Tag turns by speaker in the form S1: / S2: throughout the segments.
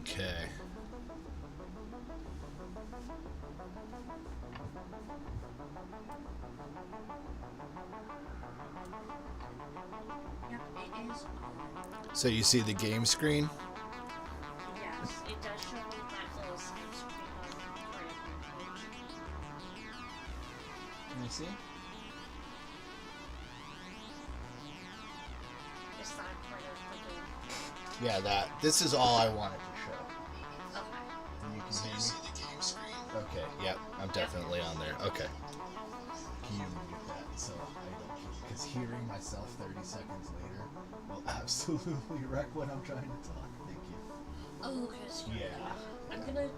S1: Okay.
S2: Yep, it is on.
S1: So you see the game screen?
S2: Yes, it does show me that little side screen on part of your page.
S1: Let me see.
S2: Is that part of the game?
S1: Yeah, that. This is all I wanted to show.
S2: Okay.
S1: And you can hear me? The game screen? Okay, yep. I'm definitely on there. Okay. Can you mute that so I don't... Because hearing myself 30 seconds later will absolutely wreck what I'm trying to talk. Thank you.
S2: Oh, because
S1: Yeah.
S2: I'm gonna,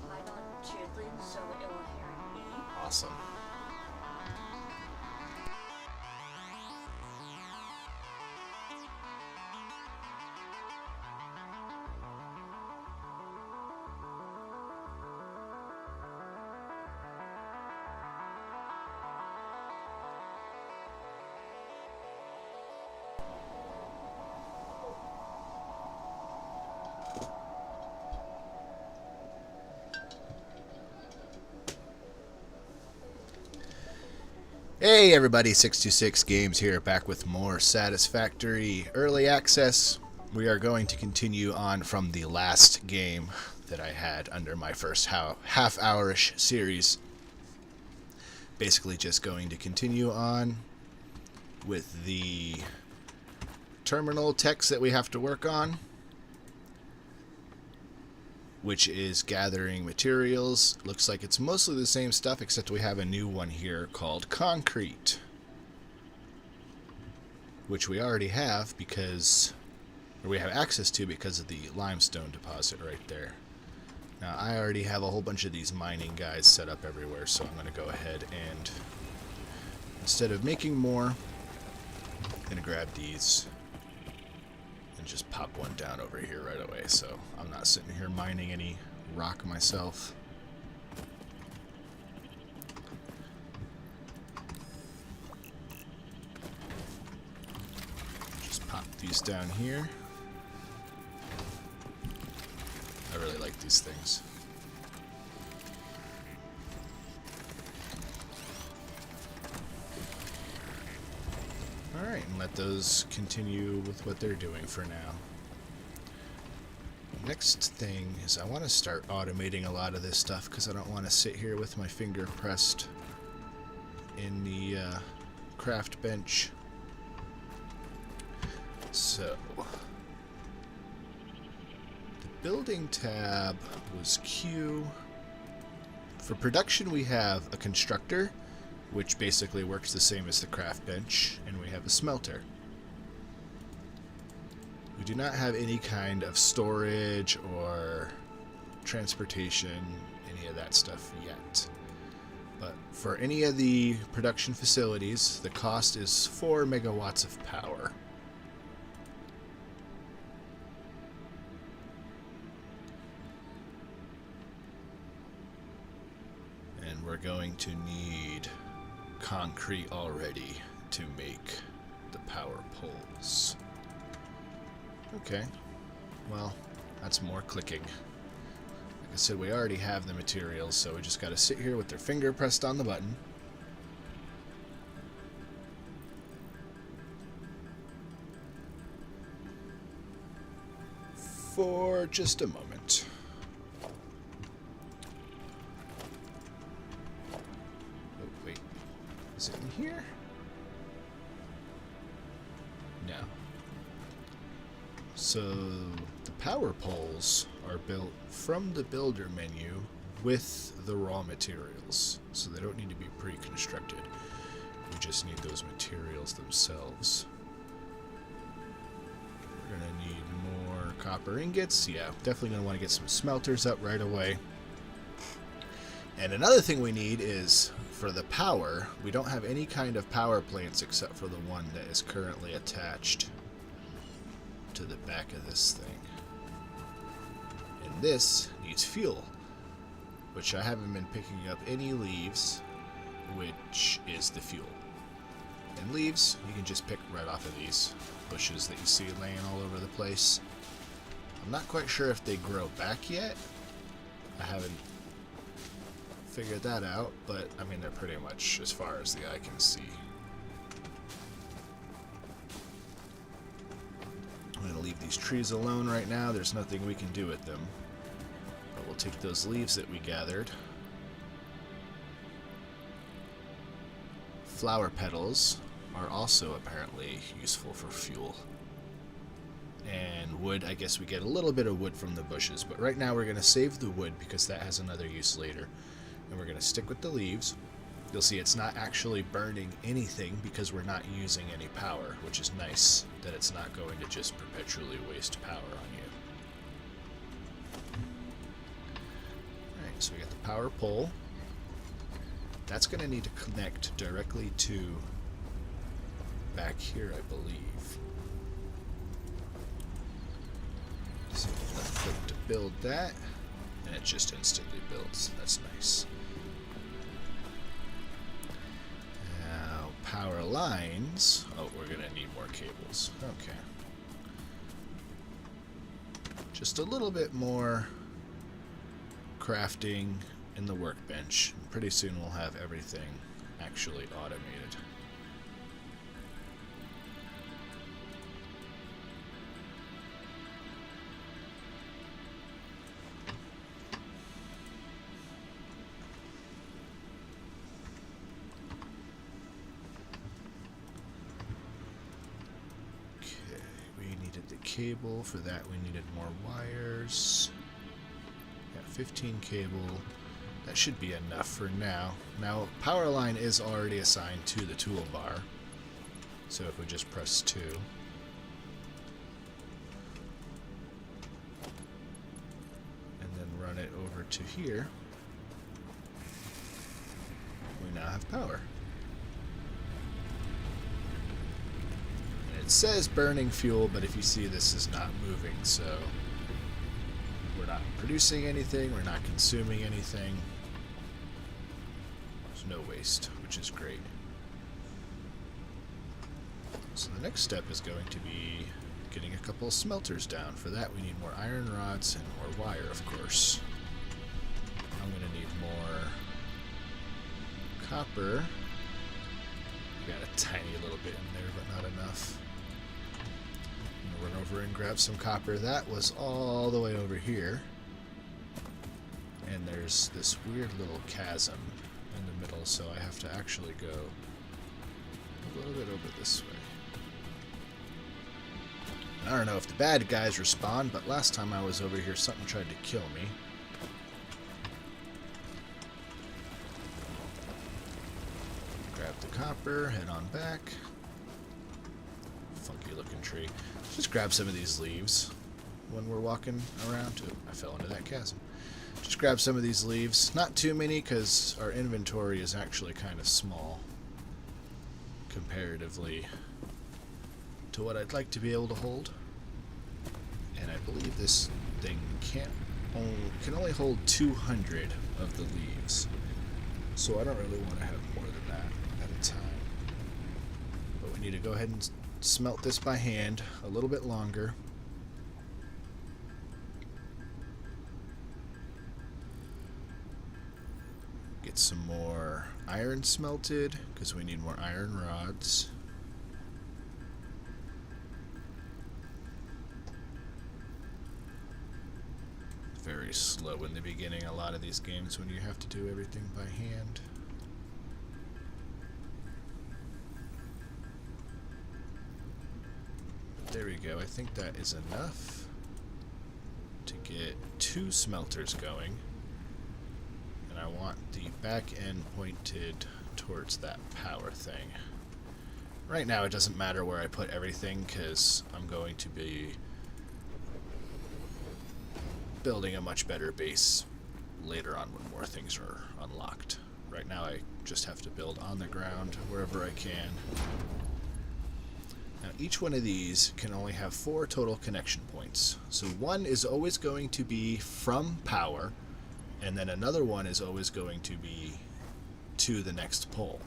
S2: hide on Chidlin so it will hear me.
S1: Awesome. Hey everybody, 626 Games here, back with more Satisfactory Early Access. We are going to continue on from the last game that I had under my first half-hour-ish series. Basically just going to continue on with the terminal text that we have to work on, which is gathering materials. Looks like it's mostly the same stuff, except we have a new one here called concrete, which we already have because, or we have access to because of the limestone deposit right there. Now, I already have a whole bunch of these mining guys set up everywhere, so I'm going to go ahead and, instead of making more, I'm going to grab these and just pop one down over here right away, so I'm not sitting here mining any rock myself. Just pop these down here. I really like these things. Alright, and let those continue with what they're doing for now. Next thing is I want to start automating a lot of this stuff because I don't want to sit here with my finger pressed in the craft bench. So, the building tab was Q. For production we have a constructor, which basically works the same as the craft bench, and we have a smelter. We do not have any kind of storage or transportation, any of that stuff yet. But for any of the production facilities, the cost is 4 megawatts of power. And we're going to need concrete already to make the power poles. Okay, well, that's more clicking. Like I said, we already have the materials, so we just gotta sit here with their finger pressed on the button. For just a moment. Oh, wait. Is it in here? No. So the power poles are built from the builder menu with the raw materials, so they don't need to be pre-constructed. We just need those materials themselves. We're going to need more copper ingots. Yeah, definitely going to want to get some smelters up right away. And another thing we need is, for the power, we don't have any kind of power plants except for the one that is currently attached to the back of this thing. And this needs fuel, which I haven't been picking up any leaves, which is the fuel. And leaves, you can just pick right off of these bushes that you see laying all over the place. I'm not quite sure if they grow back yet. I haven't figured that out, but I mean, they're pretty much as far as the eye can see. I'm going to leave these trees alone right now. There's nothing we can do with them. But we'll take those leaves that we gathered. Flower petals are also apparently useful for fuel. And wood, I guess we get a little bit of wood from the bushes. But right now we're going to save the wood because that has another use later. And we're going to stick with the leaves. You'll see it's not actually burning anything because we're not using any power, which is nice that it's not going to just perpetually waste power on you. Alright, so we got the power pole. That's going to need to connect directly to back here, I believe. So left click to build that, and it just instantly builds. That's nice. Now, power lines. Oh, we're going to need more cables. Okay. Just a little bit more crafting in the workbench. Pretty soon we'll have everything actually automated. Okay, we needed the cable. For that we needed more wires. Got 15 cable. That should be enough for now. Now, power line is already assigned to the toolbar. So if we just press 2. And then run it over to here. We now have power. And it says burning fuel, but if you see, this is not moving, so we're not producing anything, we're not consuming anything. There's no waste, which is great. So the next step is going to be getting a couple of smelters down. For that we need more iron rods and more wire, of course. I'm going to need more copper. Got a tiny little bit in there, but not enough. I'm going to run over and grab some copper. That was all the way over here. And there's this weird little chasm in the middle, so I have to actually go a little bit over this way. I don't know if the bad guys respawn, but last time I was over here, something tried to kill me. Grab the copper, head on back. Funky looking tree. Just grab some of these leaves when we're walking around. Oh, I fell into that chasm. Just grab some of these leaves. Not too many, because our inventory is actually kind of small comparatively to what I'd like to be able to hold. And I believe this thing can only hold 200 of the leaves. So I don't really want to have more than that at a time. But we need to go ahead and smelt this by hand a little bit longer. Get some more iron smelted, because we need more iron rods. Very slow in the beginning, a lot of these games, when you have to do everything by hand. There we go. I think that is enough to get 2 smelters going. And I want the back end pointed towards that power thing. Right now it doesn't matter where I put everything, because I'm going to be building a much better base later on when more things are unlocked. Right now I just have to build on the ground wherever I can. Now each one of these can only have 4 total connection points. So one is always going to be from power, and then another one is always going to be to the next pole.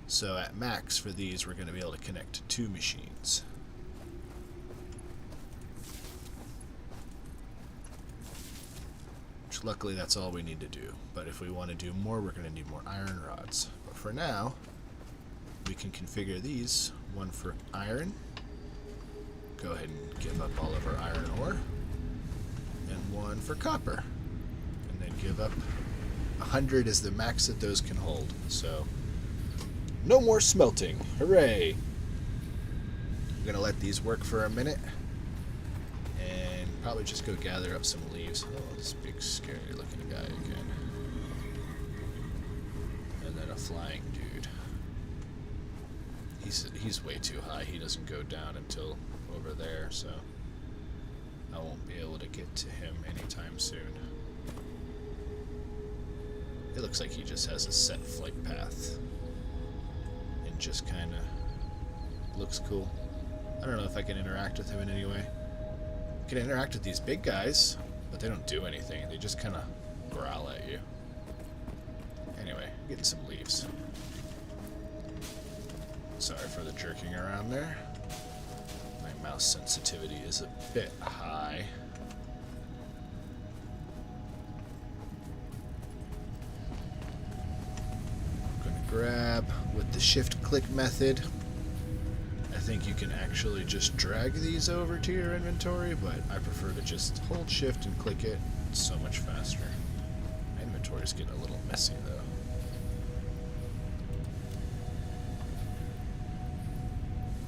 S1: So at max for these we're going to be able to connect 2 machines. which luckily that's all we need to do. But if we want to do more, we're going to need more iron rods. But for now, we can configure these. One for iron. Go ahead and give up all of our iron ore. And one for copper. And then give up 100 is the max that those can hold. So, no more smelting. Hooray! I'm going to let these work for a minute. And probably just go gather up some leaves. Oh, this big scary looking guy again. And then a flying dude. He's way too high. He doesn't go down until over there, so I won't be able to get to him anytime soon. It looks like he just has a set flight path and just kind of looks cool. I don't know if I can interact with him in any way. I can interact with these big guys, but they don't do anything. They just kind of growl at you. Anyway, getting some leaves. Sorry for the jerking around there. My mouse sensitivity is a bit high. I'm going to grab with the shift-click method. I think you can actually just drag these over to your inventory, but I prefer to just hold shift and click it. It's so much faster. My inventory's getting a little messy though.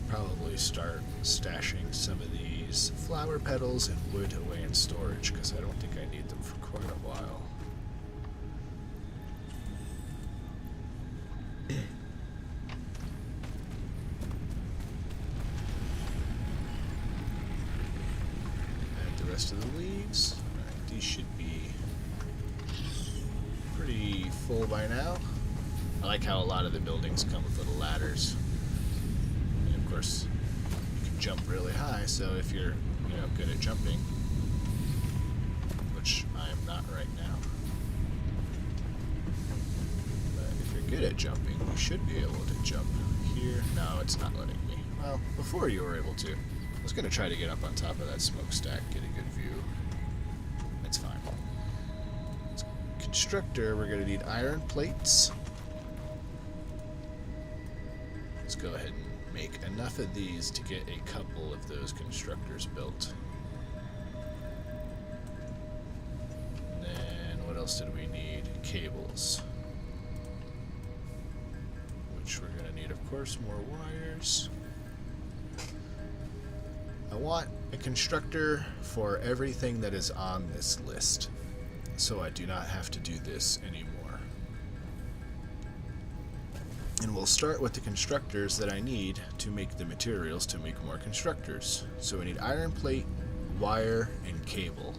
S1: Probably start stashing some of these flower petals and wood away in storage because I don't think I need them for quite a while. Add the rest of the leaves. Alright, these should be pretty full by now. I like how a lot of the buildings come with little ladders. Of course, you can jump really high, so if you're, good at jumping, which I am not right now, but if you're good at jumping, you should be able to jump here. No, it's not letting me. Well, before you were able to. I was going to try to get up on top of that smokestack, get a good view. It's fine. Constructor, we're going to need iron plates. Let's go ahead and make enough of these to get a couple of those constructors built. And then what else did we need? Cables. Which we're going to need, of course, more wires. I want a constructor for everything that is on this list, so I do not have to do this anymore. And we'll start with the constructors that I need to make the materials to make more constructors. So we need iron plate, wire, and cable.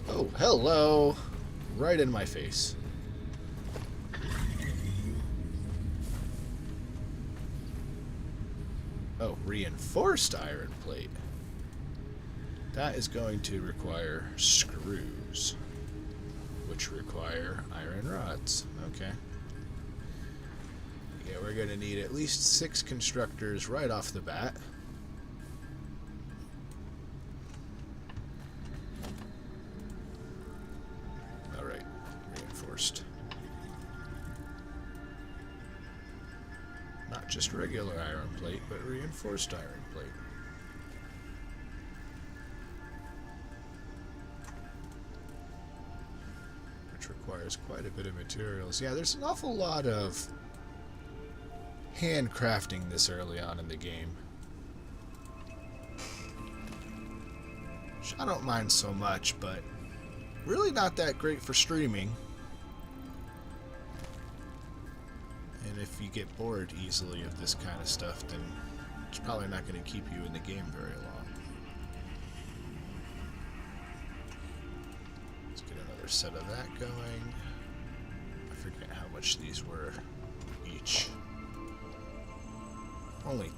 S1: Oh, hello! Right in my face. Oh, reinforced iron plate. That is going to require screws, which require iron rods. Okay. Yeah, we're going to need at least 6 constructors right off the bat. Alright, reinforced. Not just regular iron plate, but reinforced iron plate. Which requires quite a bit of materials. Yeah, there's an awful lot of handcrafting this early on in the game, which I don't mind so much, but really not that great for streaming. And if you get bored easily of this kind of stuff, then it's probably not going to keep you in the game very long. Let's get another set of that going. I forget how much these were each. Only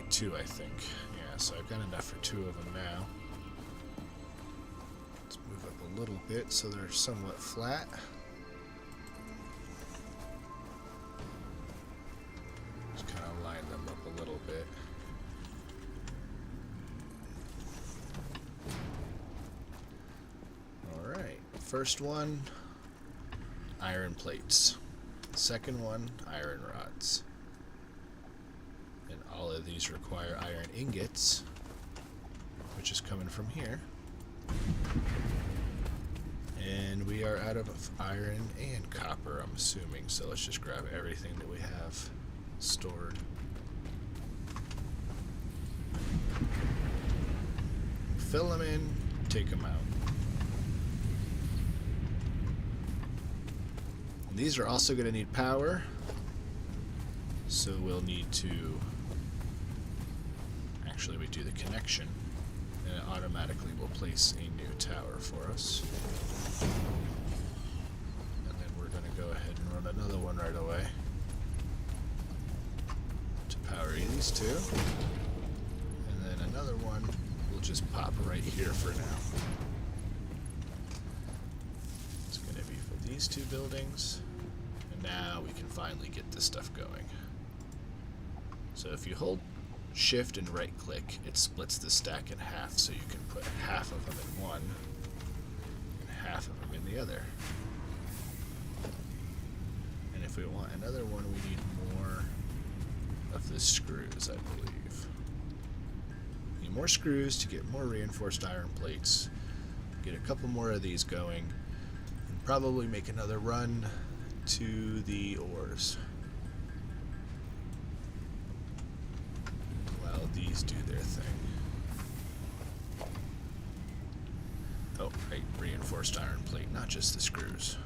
S1: 2, I think. Yeah, so I've got enough for 2 of them now. Let's move up a little bit so they're somewhat flat. Just kind of line them up a little bit. First one, iron plates. Second one, iron rods. And all of these require iron ingots, which is coming from here. And we are out of iron and copper, I'm assuming. So let's just grab everything that we have stored. Fill them in, take them out. And these are also going to need power. So we'll need to... Actually, we do the connection. And it automatically will place a new tower for us. And then we're going to go ahead and run another one right away to power these two. And then another one will just pop right here for now. It's going to be for these two buildings. And now we can finally get this stuff going. So if you hold Shift and right click, it splits the stack in half, so you can put half of them in one and half of them in the other. And if we want another one, we need more of the screws, I believe. Need more screws to get more reinforced iron plates, get a couple more of these going, and probably make another run to the ores. These do their thing. Oh, right, reinforced iron plate, not just the screws.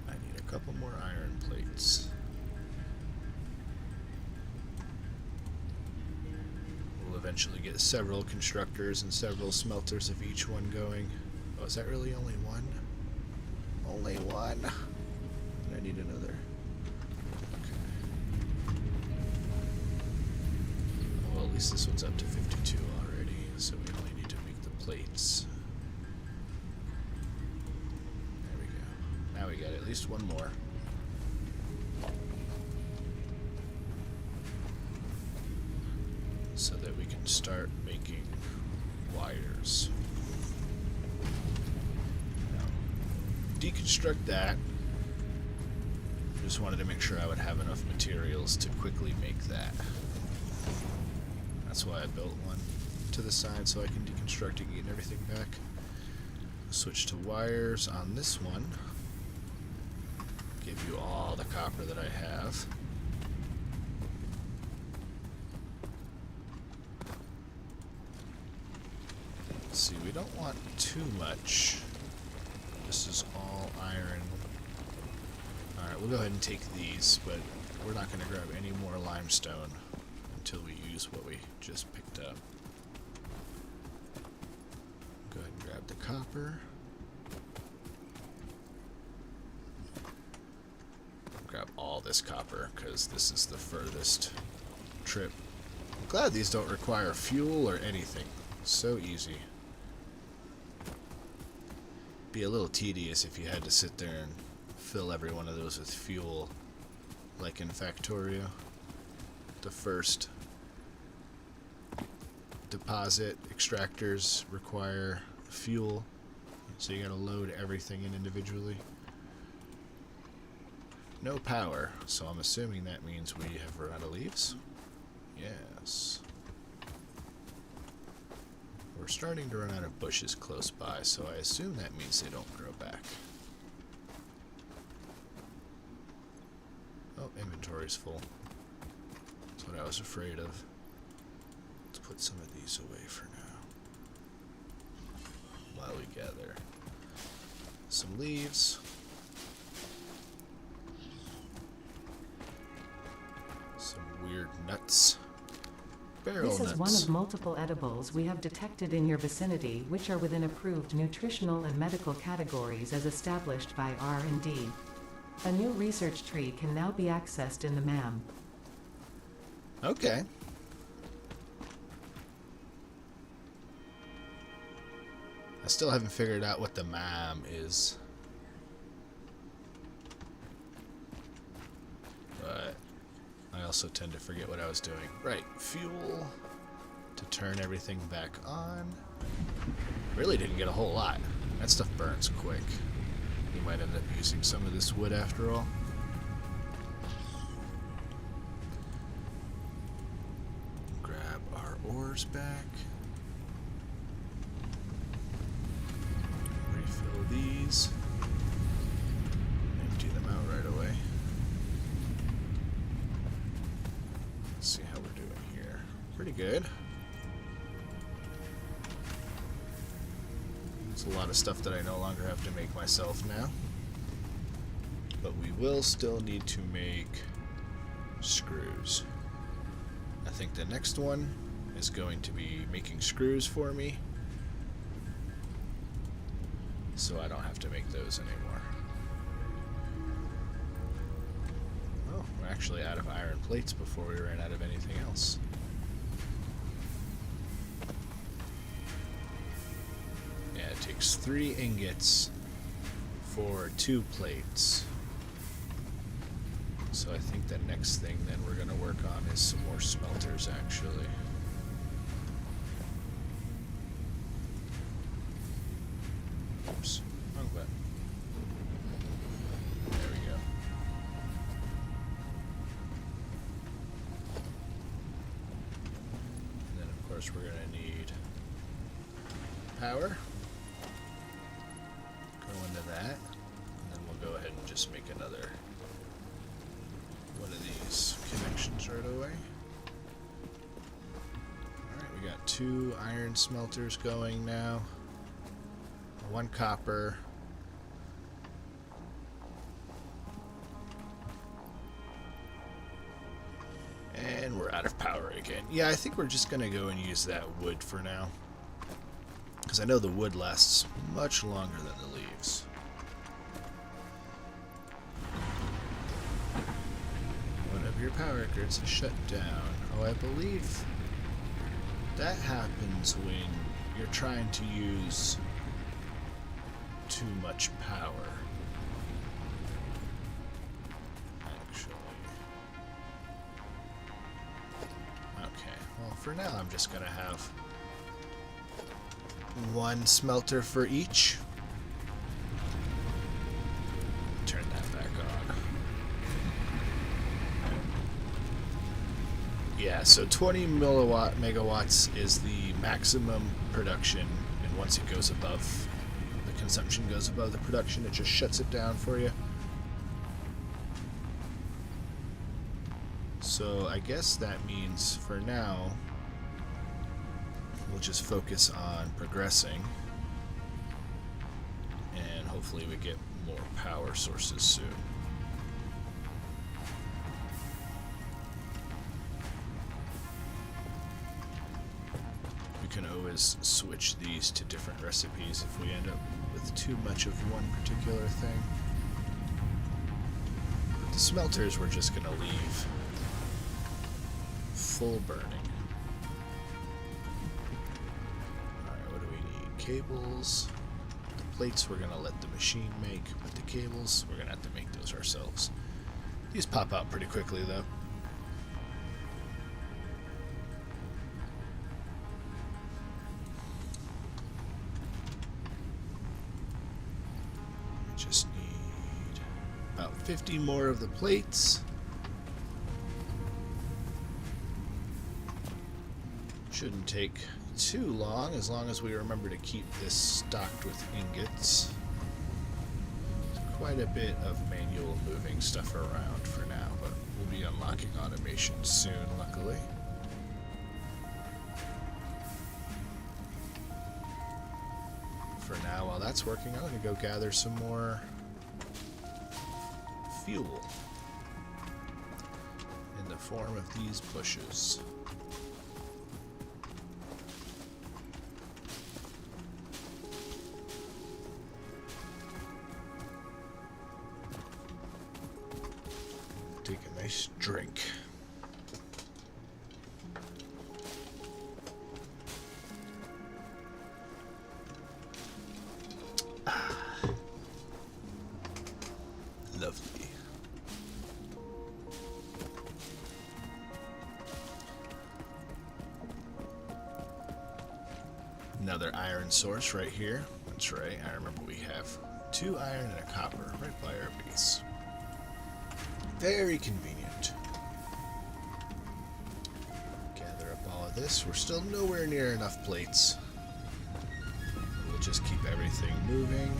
S1: I need a couple more iron plates. We'll eventually get several constructors and several smelters of each one going. Oh, is that really only one? Only one? I need another. Okay. Well, at least this one's up to 52 already, so we only need to make the plates. There we go. Now we got at least one more. So that we can start making wires. Now, deconstruct that. Just wanted to make sure I would have enough materials to quickly make that. That's why I built one to the side so I can deconstruct it and get everything back. Switch to wires on this one. Give you all the copper that I have. Let's see, we don't want too much. This is all iron. Alright, we'll go ahead and take these, but we're not going to grab any more limestone until we use what we just picked up. Go ahead and grab the copper. Grab all this copper, because this is the furthest trip. I'm glad these don't require fuel or anything. So easy. Be a little tedious if you had to sit there and fill every one of those with fuel, like in Factorio. The first deposit extractors require fuel, so you gotta load everything in individually. No power, so I'm assuming that means we have run out of leaves. Yes. We're starting to run out of bushes close by, so I assume that means they don't grow back. Oh, inventory's full. That's what I was afraid of. Let's put some of these away for now, while we gather some leaves. Some weird nuts. Barrel
S3: This
S1: nuts.
S3: is one of multiple edibles we have detected in your vicinity which are within approved nutritional and medical categories as established by R&D. A new research tree can now be accessed in the MAM.
S1: Okay. I still haven't figured out what the MAM is. But I also tend to forget what I was doing. Right, fuel. to turn everything back on. Really didn't get a whole lot. That stuff burns quick. We might end up using some of this wood after all. Grab our ores back. Refill these. Empty them out right away. Let's see how we're doing here. Pretty good. There's a lot of stuff that I no longer have to make myself now. But we will still need to make screws. I think the next one is going to be making screws for me, so I don't have to make those anymore. Oh, we're actually out of iron plates before we ran out of anything else. Yeah, it takes 3 ingots for 2 plates. So I think the next thing then we're going to work on is some more smelters, actually. Oops, wrong button. There we go. And then of course we're going to need power. Go into that. And then we'll go ahead and just make another one of these connections right away. Alright, we got 2 iron smelters going now. 1 copper. And we're out of power again. Yeah, I think we're just going to go and use that wood for now. Because I know the wood lasts much longer than the leaves. One of your power grids is shut down. Oh, I believe that happens when you're trying to use too much power. Actually. Okay, well for now I'm just gonna have 1 smelter for each. Turn that back on. Yeah, so 20 megawatts is the maximum production, and once it goes above, the consumption goes above the production, it just shuts it down for you. So I guess that means for now we'll just focus on progressing, and hopefully we get more power sources soon. We can always switch these to different recipes if we end up with too much of one particular thing. But the smelters we're just going to leave full burning. Alright, what do we need? Cables. The plates we're going to let the machine make, but the cables we're going to have to make those ourselves. These pop out pretty quickly though. Just need about 50 more of the plates. Shouldn't take too long as we remember to keep this stocked with ingots. Quite a bit of manual moving stuff around for now, but we'll be unlocking automation soon, luckily. For now, while that's working, I'm going to go gather some more fuel in the form of these bushes. Take a nice drink. Lovely. Another iron source right here. That's right, I remember we have 2 iron and a copper right by our base. Very convenient. Gather up all of this. We're still nowhere near enough plates. We'll just keep everything moving.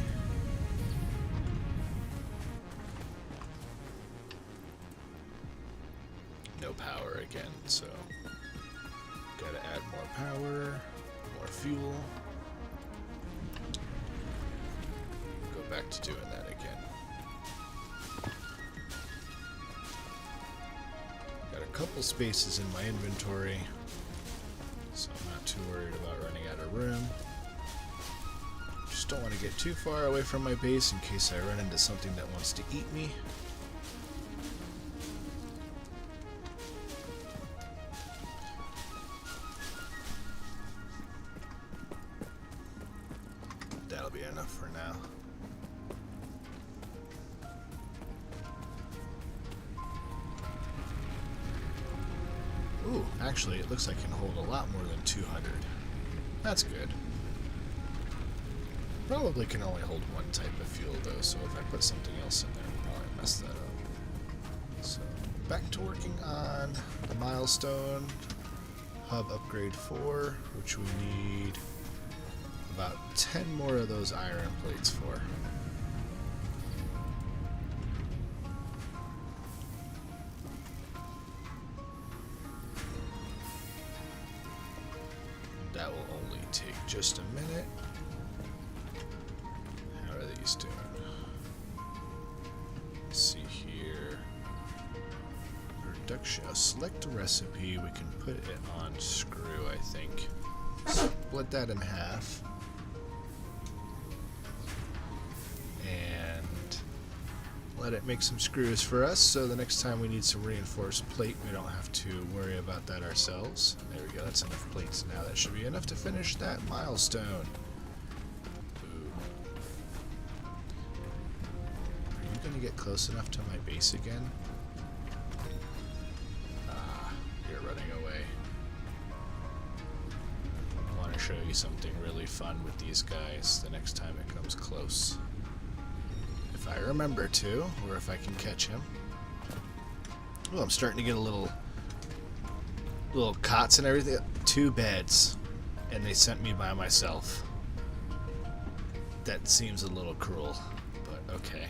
S1: No power again, so gotta add more power, more fuel. Go back to doing that again. Got a couple spaces in my inventory, so I'm not too worried about running out of room. Just don't want to get too far away from my base in case I run into something that wants to eat me. That'll be enough for now. Ooh, actually, it looks like it can hold a lot more than 200. That's good. Probably can only hold one type of fuel, though, so if I put something else in there, I'll probably mess that up. So, back to working on the milestone hub upgrade 4, which we need about 10 more of those iron plates for. That will only take just a minute. How are these doing? Let's see here. Production. Select a recipe. We can put it on screw, I think. Split that in half. And let it make some screws for us, so the next time we need some reinforced plate, we don't have to worry about that ourselves. There we go, that's enough plates now. That should be enough to finish that milestone. Ooh. Are you going to get close enough to my base again? Ah, you're running away. I want to show you something really fun with these guys the next time it comes close. If I remember to, or if I can catch him. Oh, I'm starting to get a little cots and everything. 2 beds, and they sent me by myself. That seems a little cruel, but okay.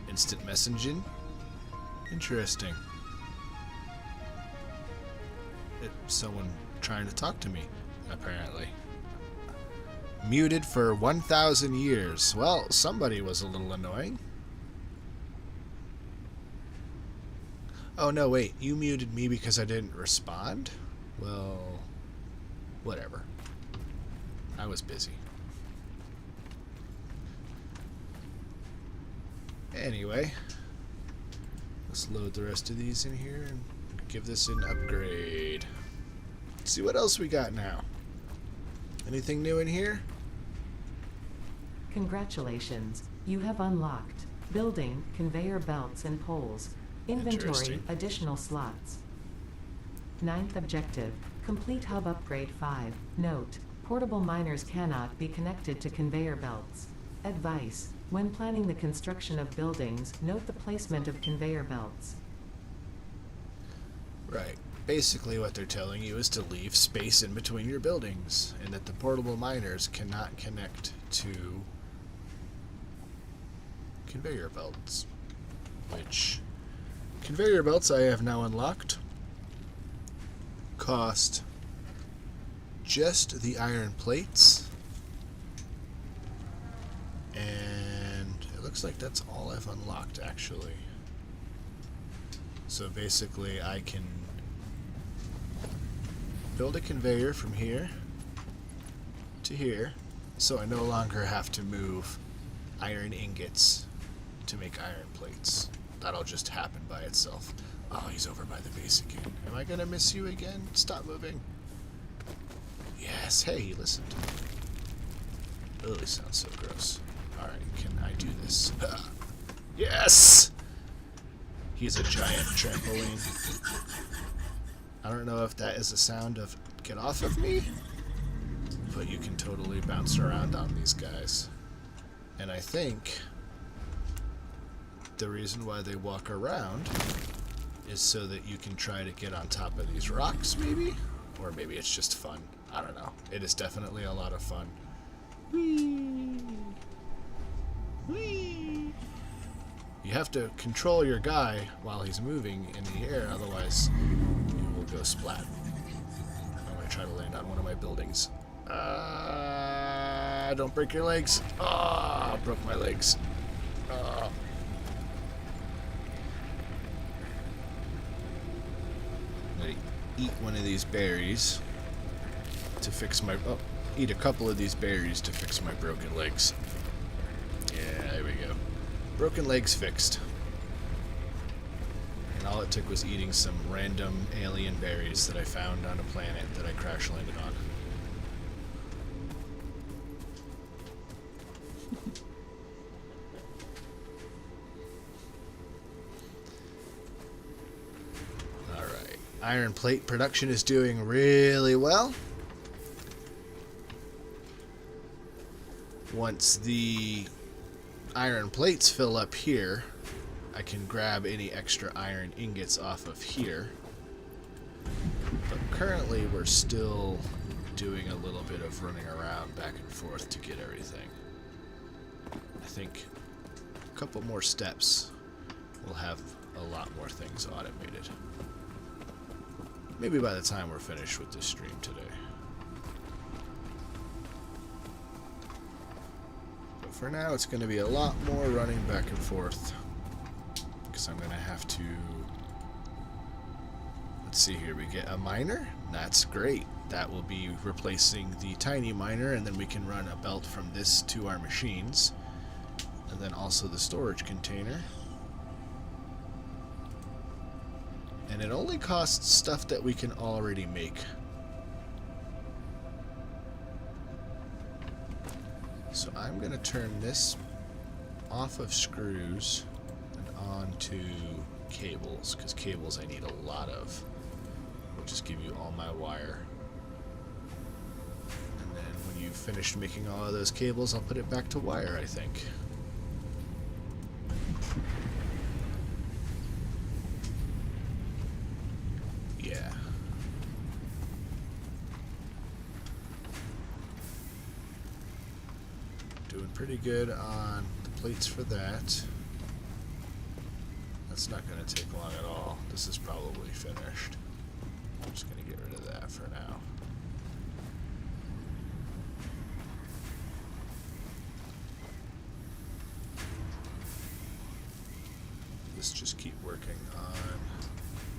S1: Instant messaging? Interesting. It's someone trying to talk to me, apparently. Muted for 1,000 years. Well, somebody was a little annoying. Oh, no, wait. You muted me because I didn't respond? Well, whatever. I was busy. Anyway, let's load the rest of these in here and give this an upgrade. Let's see what else we got now. Anything new in here?
S3: Congratulations, you have unlocked building, conveyor belts and poles. Inventory,
S1: Interesting.
S3: additional slots. 9th objective, complete hub upgrade 5. Note, portable miners cannot be connected to conveyor belts. Advice, when planning the construction of buildings, note the placement of conveyor belts.
S1: Right. Basically what they're telling you is to leave space in between your buildings, and that the portable miners cannot connect to conveyor belts. Which, conveyor belts I have now unlocked cost just the iron plates, and it looks like that's all I've unlocked actually. So basically I can build a conveyor from here to here, so I no longer have to move iron ingots to make iron plates. That'll just happen by itself. Oh, he's over by the base again. Am I gonna miss you again? Stop moving. Yes, hey, he listened. Oh, he sounds so gross. Alright, can I do this? Yes! He's a giant trampoline. I don't know if that is a sound of get off of me, but you can totally bounce around on these guys. And I think the reason why they walk around is so that you can try to get on top of these rocks, maybe? Or maybe it's just fun. I don't know. It is definitely a lot of fun. Whee! Whee! You have to control your guy while he's moving in the air, otherwise you will go splat. I'm going to try to land on one of my buildings. Don't break your legs. Ah, broke my legs. I'm going to eat one of these berries to fix my... Oh, eat a couple of these berries to fix my broken legs. Yeah, there we go. Broken legs fixed. And all it took was eating some random alien berries that I found on a planet that I crash landed on. Alright. Iron plate production is doing really well. Once the iron plates fill up here, I can grab any extra iron ingots off of here. But currently we're still doing a little bit of running around back and forth to get everything. I think a couple more steps will have a lot more things automated. Maybe by the time we're finished with this stream today. For now, it's going to be a lot more running back and forth, because I'm going to have to... Let's see here, we get a miner. That's great. That will be replacing the tiny miner, and then we can run a belt from this to our machines. And then also the storage container. And it only costs stuff that we can already make. So I'm going to turn this off of screws and onto cables, because cables I need a lot of. I'll just give you all my wire. And then when you've finished making all of those cables, I'll put it back to wire, I think. Yeah. Doing pretty good on the plates for that. That's not going to take long at all. This is probably finished. I'm just going to get rid of that for now. Let's just keep working on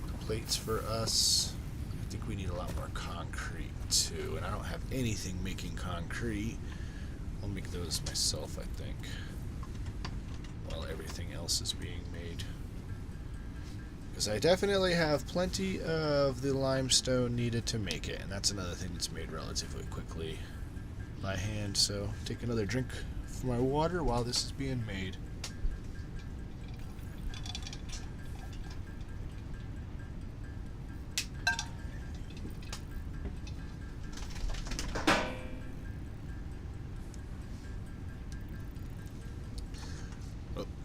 S1: the plates for us. I think we need a lot more concrete too, and I don't have anything making concrete. I'll make those myself, I think, while everything else is being made. Because I definitely have plenty of the limestone needed to make it, and that's another thing that's made relatively quickly by hand. So take another drink for my water while this is being made.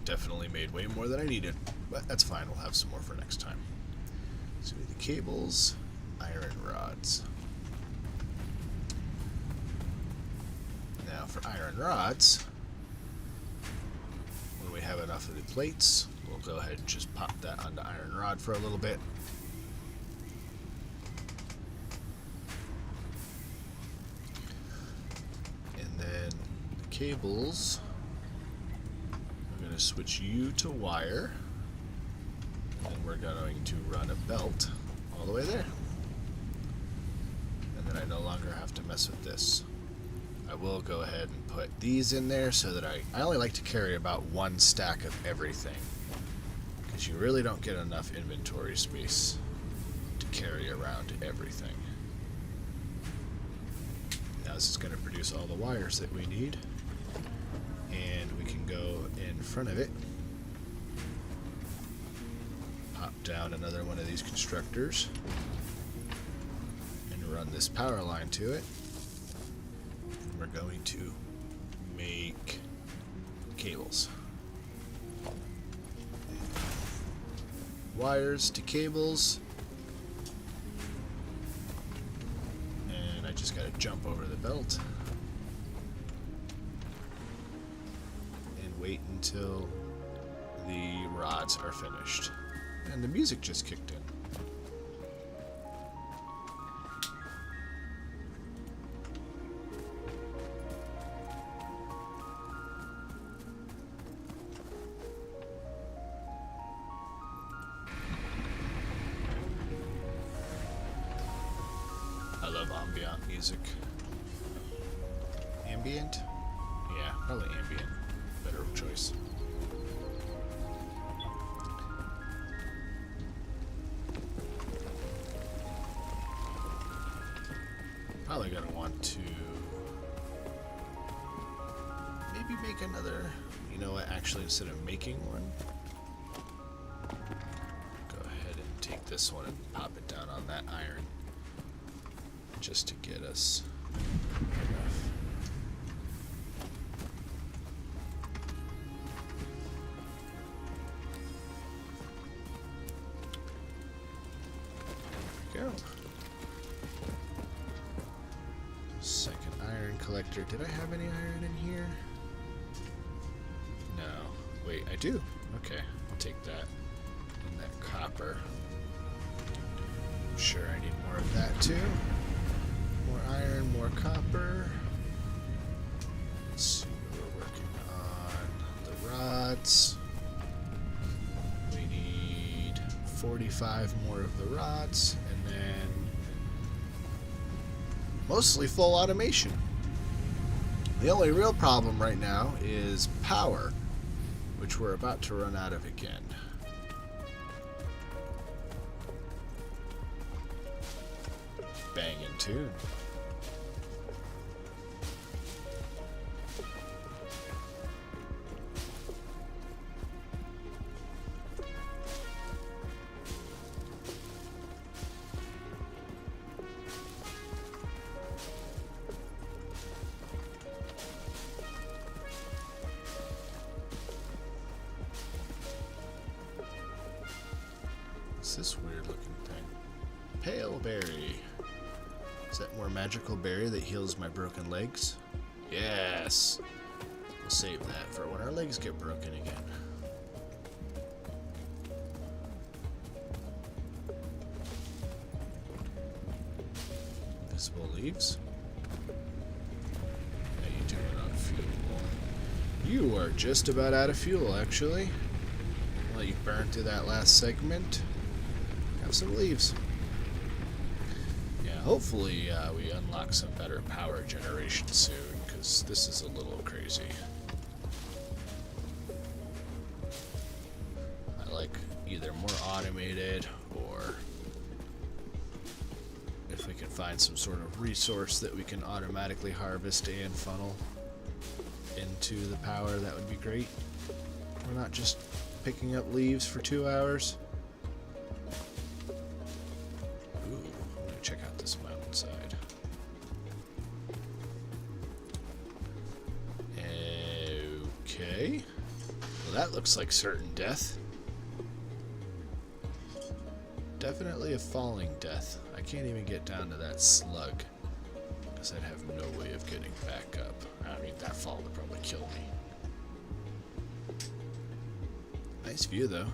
S1: Definitely made way more than I needed, but that's fine. We'll have some more for next time. So we need the cables, iron rods. Now for iron rods, when we have enough of the plates, we'll go ahead and just pop that onto iron rod for a little bit. And then the cables, switch you to wire, and we're going to run a belt all the way there, and then I no longer have to mess with this. I will go ahead and put these in there so that I only like to carry about one stack of everything, because you really don't get enough inventory space to carry around everything. Now this is going to produce all the wires that we need. And we can go in front of it, pop down another one of these constructors, run this power line to it. We're going to make cables. Wires to cables. And I just gotta jump over the belt. And wait until the rods are finished. And the music just kicked in. I love ambient music. Ambient? Yeah, probably ambient. Better choice. Probably gonna want to maybe make another, you know what, actually instead of making one, go ahead and take this one and pop it down on that iron just to get us enough. There we go. Second iron collector. Did I have any iron in here? No. Wait, I do. Okay, I'll take that. And that copper. I'm sure I need more of that too. More iron, more copper. Let's see what we're working on. The rods. We need 45 more of the rods, and then mostly full automation. The only real problem right now is power, which we're about to run out of again. Banging tune. What's this weird looking thing? Pale berry. Is that more magical berry that heals my broken legs? Yes! We'll save that for when our legs get broken again. Visible leaves? How you doing on fuel? You are just about out of fuel, actually. Well, you burned through that last segment. Have some leaves. Yeah, hopefully we unlock some better power generation soon, because this is a little crazy. I like either more automated, or if we can find some sort of resource that we can automatically harvest and funnel into the power, that would be great. We're not just picking up leaves for 2 hours. Ooh, I'm gonna check out this mountainside. Okay. Well, that looks like certain death. Definitely a falling death. I can't even get down to that slug, because I'd have no way of getting back up. I mean, that fall would probably kill me. Nice view, though.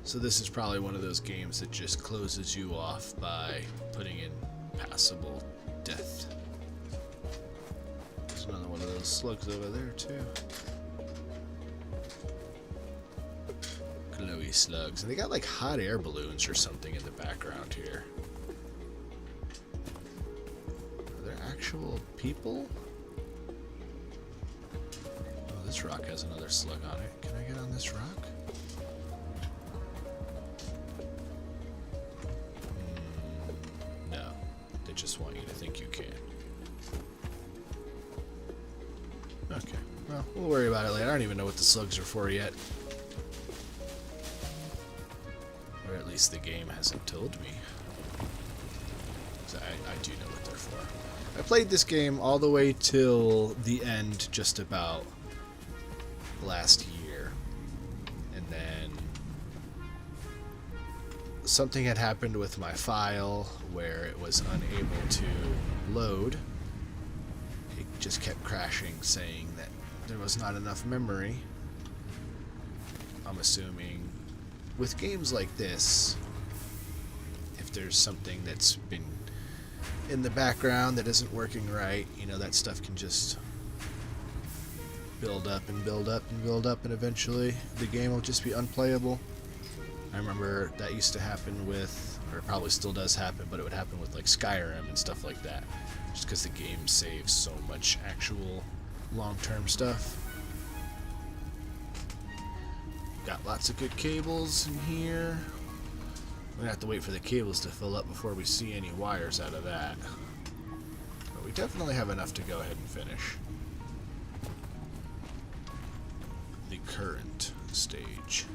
S1: So this is probably one of those games that just closes you off by putting in passable death. There's another one of those slugs over there, too. Glowy slugs. And they got like hot air balloons or something in the background here. Are there actual people? Oh, this rock has another slug on it. Can I get on this rock? No. They just want you to think you can. Okay. Well, we'll worry about it later. I don't even know what the slugs are for yet. Or at least the game hasn't told me. 'Cause I do know what they're for. I played this game all the way till the end just about last year. And then something had happened with my file where it was unable to load. It just kept crashing, saying that there was not enough memory. I'm assuming with games like this, if there's something that's been in the background that isn't working right, you know, that stuff can just build up and build up and build up, and eventually the game will just be unplayable. I remember that used to happen with, or it probably still does happen, but it would happen with like Skyrim and stuff like that, just because the game saves so much actual long-term stuff. Got lots of good cables in here. We're gonna have to wait for the cables to fill up before we see any wires out of that. But we definitely have enough to go ahead and finish the current stage.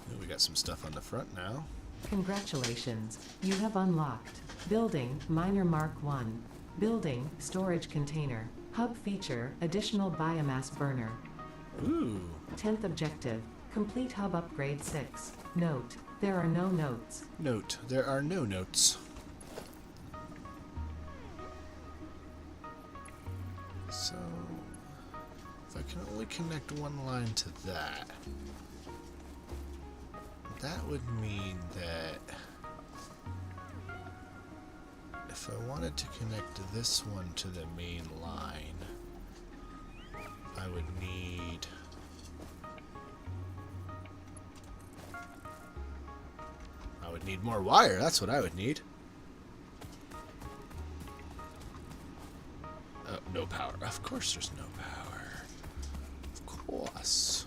S1: And we got some stuff on the front now.
S3: Congratulations, you have unlocked Building Miner Mark 1. Building Storage Container. Hub feature Additional Biomass Burner.
S1: Ooh.
S3: 10th objective, complete hub upgrade 6. Note, there are no notes.
S1: Note, there are no notes. So, if I can only connect one line to that, that would mean that if I wanted to connect this one to the main line, I would need more wire. That's what I would need. Oh, no power. Of course there's no power. Of course.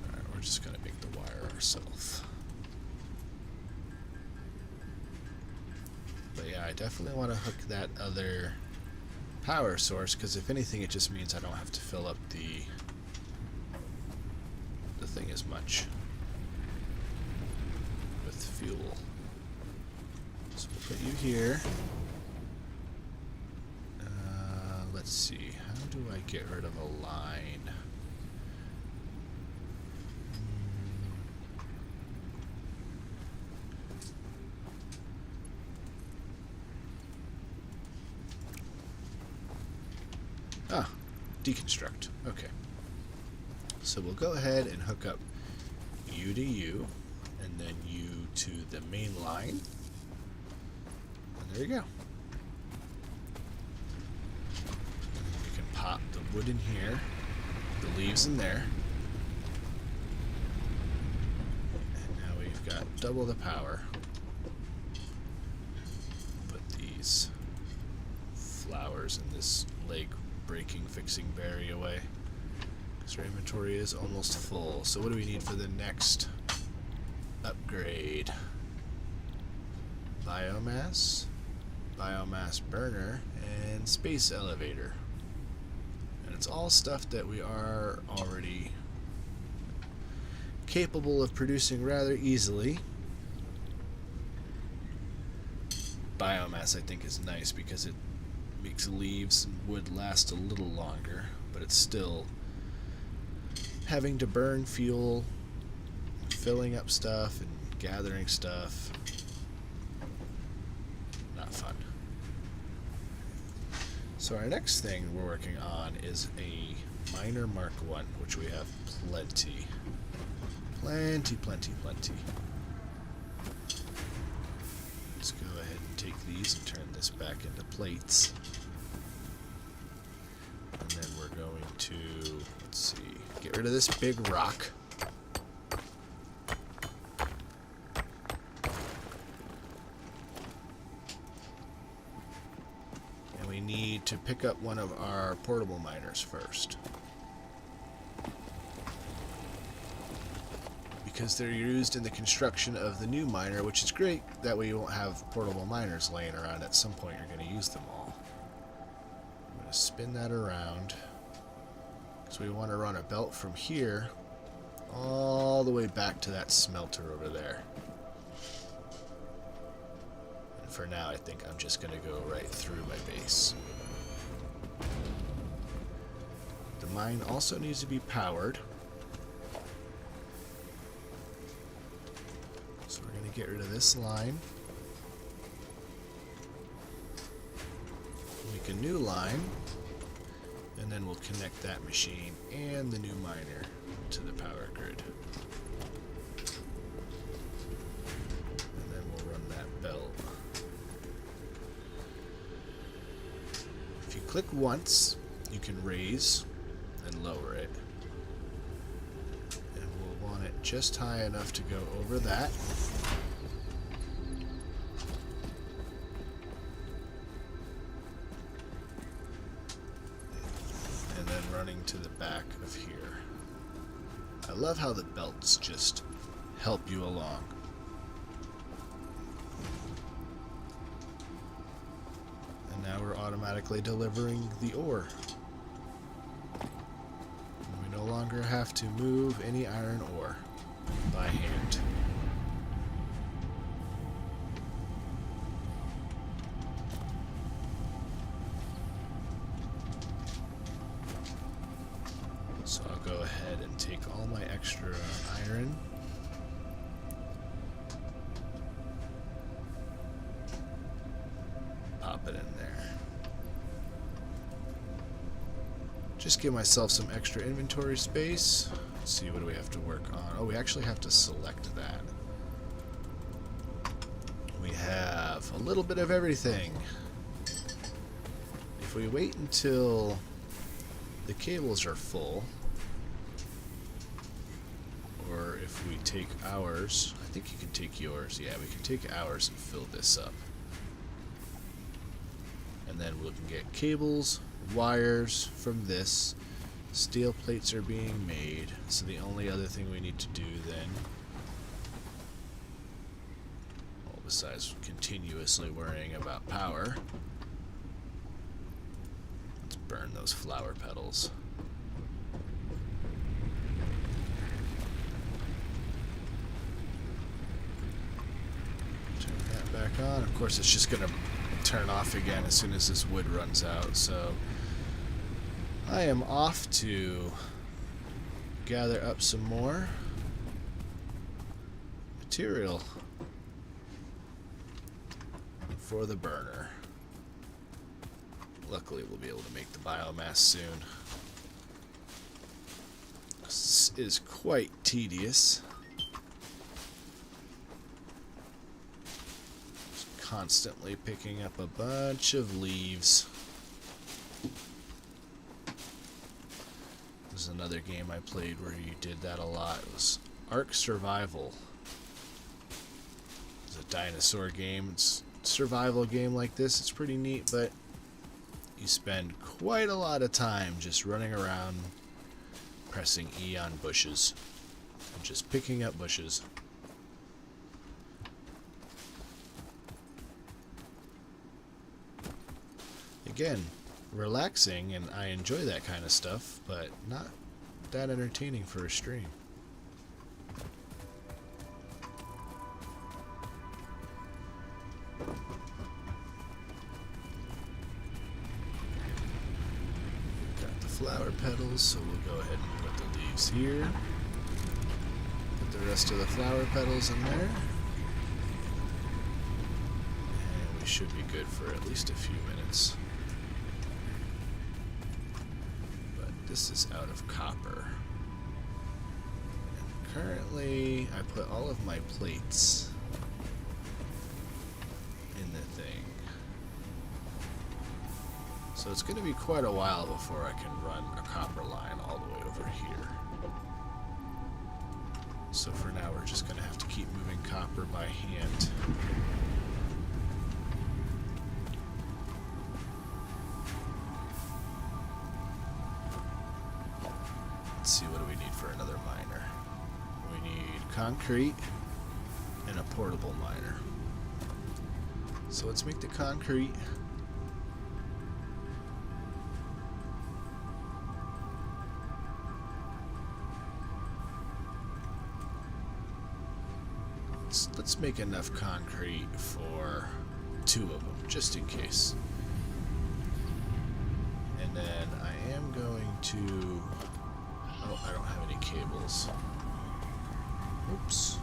S1: Alright, we're just gonna make the wire ourselves. But yeah, I definitely want to hook that other power source, because if anything it just means I don't have to fill up the thing as much with fuel. So we'll put you here. Let's see, how do I get rid of a line? Deconstruct. Okay. So we'll go ahead and hook up you to you, and then you to the main line. And there you go. We can pop the wood in here, the leaves in there. And now we've got double the power. Put these flowers in this leg breaking fixing berry away, because our inventory is almost full. So what do we need for the next upgrade? Biomass, biomass burner, and space elevator. And it's all stuff that we are already capable of producing rather easily. Biomass, I think, is nice because it makes leaves and wood last a little longer, but it's still having to burn fuel, filling up stuff, and gathering stuff. Not fun. So our next thing we're working on is a Miner Mark 1, which we have plenty. Plenty. Let's go ahead and take these and turn this back into plates. And then we're going to, let's see, get rid of this big rock. And we need to pick up one of our portable miners first, because they're used in the construction of the new miner, which is great. That way you won't have portable miners laying around. At some point you're going to use them all. I'm going to spin that around, So we want to run a belt from here all the way back to that smelter over there. And for now, I think I'm just going to go right through my base. The mine also needs to be powered. So we're going to get rid of this line. Make a new line. And then we'll connect that machine and the new miner to the power grid. And then we'll run that belt. If you click once, you can raise and lower it. And we'll want it just high enough to go over that. Running to the back of here. I love how the belts just help you along. And now we're automatically delivering the ore. And we no longer have to move any iron ore by hand. So I'll go ahead and take all my extra iron. Pop it in there. Just give myself some extra inventory space. Let's see, what do we have to work on? Oh, we actually have to select that. We have a little bit of everything. If we wait until the cables are full, or if we take ours, I think you can take yours. Yeah, we can take ours and fill this up. And then we can get cables, wires from this. Steel plates are being made. So the only other thing we need to do then, well, besides continuously worrying about power, let's burn those flower petals. Back on. Of course, it's just going to turn off again as soon as this wood runs out. So I am off to gather up some more material for the burner. Luckily, we'll be able to make the biomass soon. This is quite tedious. Constantly picking up a bunch of leaves. This is another game I played where you did that a lot. It was Ark Survival. It's a dinosaur game. It's a survival game like this. It's pretty neat, but you spend quite a lot of time just running around pressing E on bushes and just picking up bushes. Again, relaxing, and I enjoy that kind of stuff, but not that entertaining for a stream. Got the flower petals, so we'll go ahead and put the leaves here. Put the rest of the flower petals in there. And we should be good for at least a few minutes. This is out of copper. And currently, I put all of my plates in the thing. So it's going to be quite a while before I can run a copper line all the way over here. So for now, we're just going to have to keep moving copper by hand. Let's see, what do we need for another miner? We need concrete and a portable miner. So let's make the concrete. let's make enough concrete for 2 of them, just in case. And then I am going to... Oh, I don't have any cables. Oops.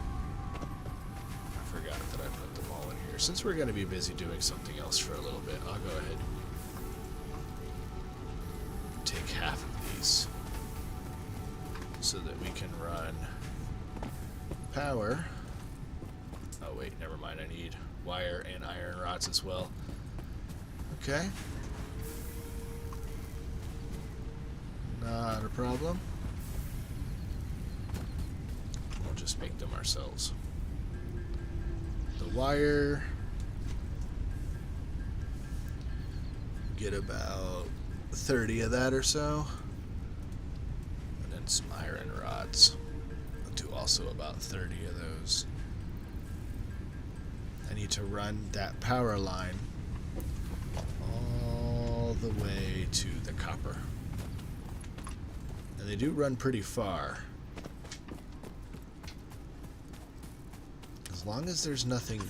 S1: I forgot that I put them all in here. Since we're going to be busy doing something else for a little bit, I'll go ahead and take half of these so that we can run power. Oh wait, never mind, I need wire and iron rods as well. Okay. Not a problem. We'll just make them ourselves. The wire, get about 30 of that or so. And then some iron rods. I'll do also about 30 of those. I need to run that power line all the way to the copper. And they do run pretty far. As long as there's nothing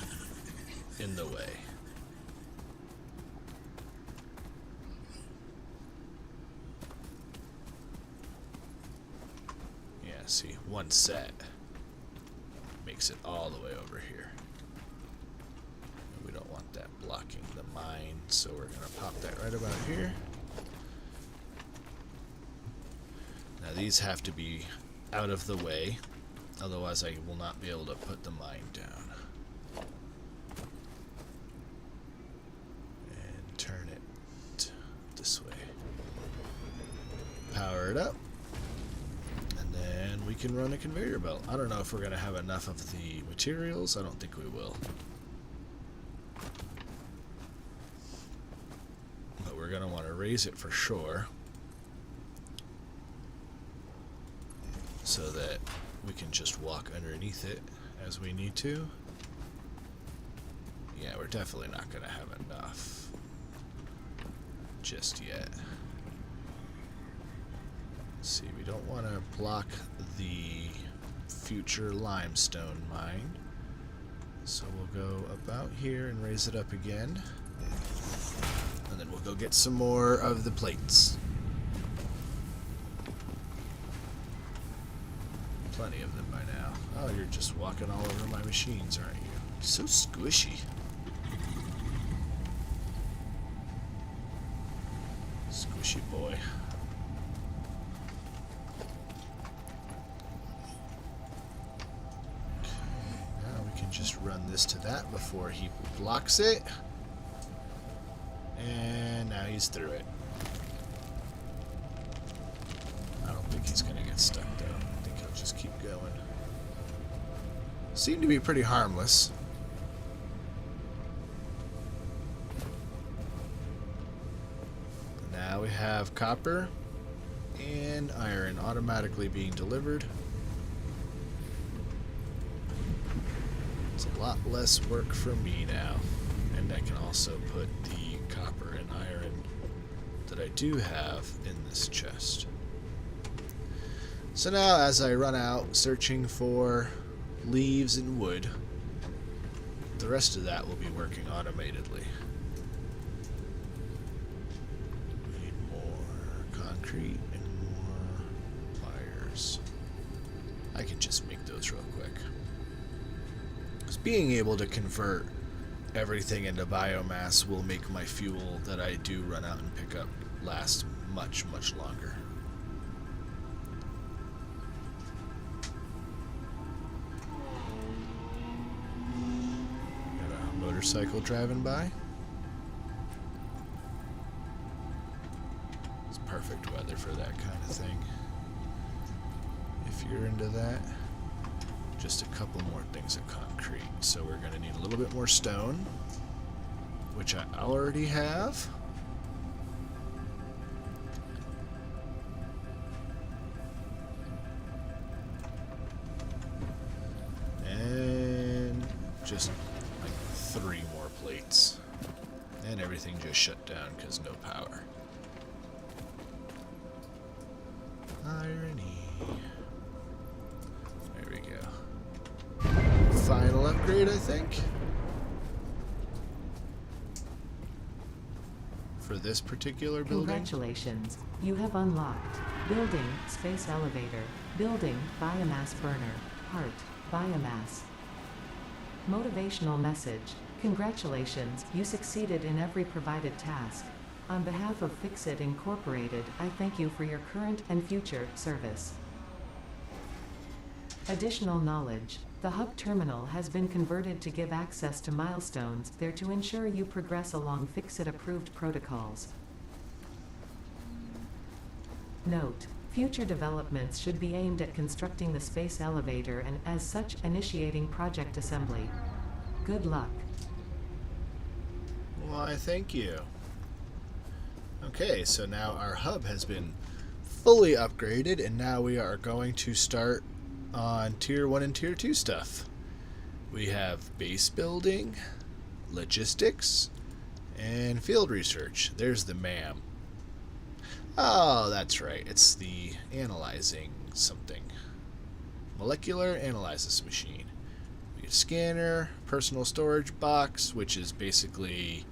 S1: in the way. Yeah, see, one set makes it all the way over here. We don't want that blocking the mine, so we're going to pop that right about here. Now these have to be out of the way, otherwise I will not be able to put the mine down. And turn it this way. Power it up. And then we can run a conveyor belt. I don't know if we're going to have enough of the materials. I don't think we will. But we're going to want to raise it for sure, so that we can just walk underneath it as we need to. Yeah, we're definitely not going to have enough just yet. Let's see, we don't want to block the future limestone mine. So we'll go about here and raise it up again. And then we'll go get some more of the plates. Plenty of them by now. Oh, you're just walking all over my machines, aren't you? So squishy. Squishy boy. Now we can just run this to that before he blocks it. And now he's through it. I don't think he's going to get stuck though. I think he'll just keep going. Seem to be pretty harmless. Now we have copper and iron automatically being delivered. It's a lot less work for me now. And I can also put the copper and iron that I do have in this chest. So now as I run out searching for leaves and wood, the rest of that will be working automatedly. We need more concrete and more wires. I can just make those real quick. Because being able to convert everything into biomass will make my fuel that I do run out and pick up last much, much longer. Got a motorcycle driving by. It's perfect weather for that kind of thing. If you're into that. Just a couple more things of concrete. So we're going to need a little bit more stone, which I already have. And just like 3 more plates. And everything just shut down because no power. Irony. There we go. final upgrade, I think. For this particular building.
S3: Congratulations, you have unlocked Building Space Elevator, Building Biomass Burner, Part Biomass. Motivational message. Congratulations, you succeeded in every provided task. On behalf of Fixit Incorporated, I thank you for your current and future service. Additional knowledge. The hub terminal has been converted to give access to milestones there to ensure you progress along Fixit-approved protocols. Note: future developments should be aimed at constructing the space elevator and, as such, initiating project assembly. Good luck.
S1: Why, thank you. Okay, so now our hub has been fully upgraded, and now we are going to start on Tier 1 and Tier 2 stuff. We have base building, logistics, and field research. There's the MAM. Oh, that's right. It's the analyzing something. Molecular analysis machine. We get scanner, personal storage box, which is basically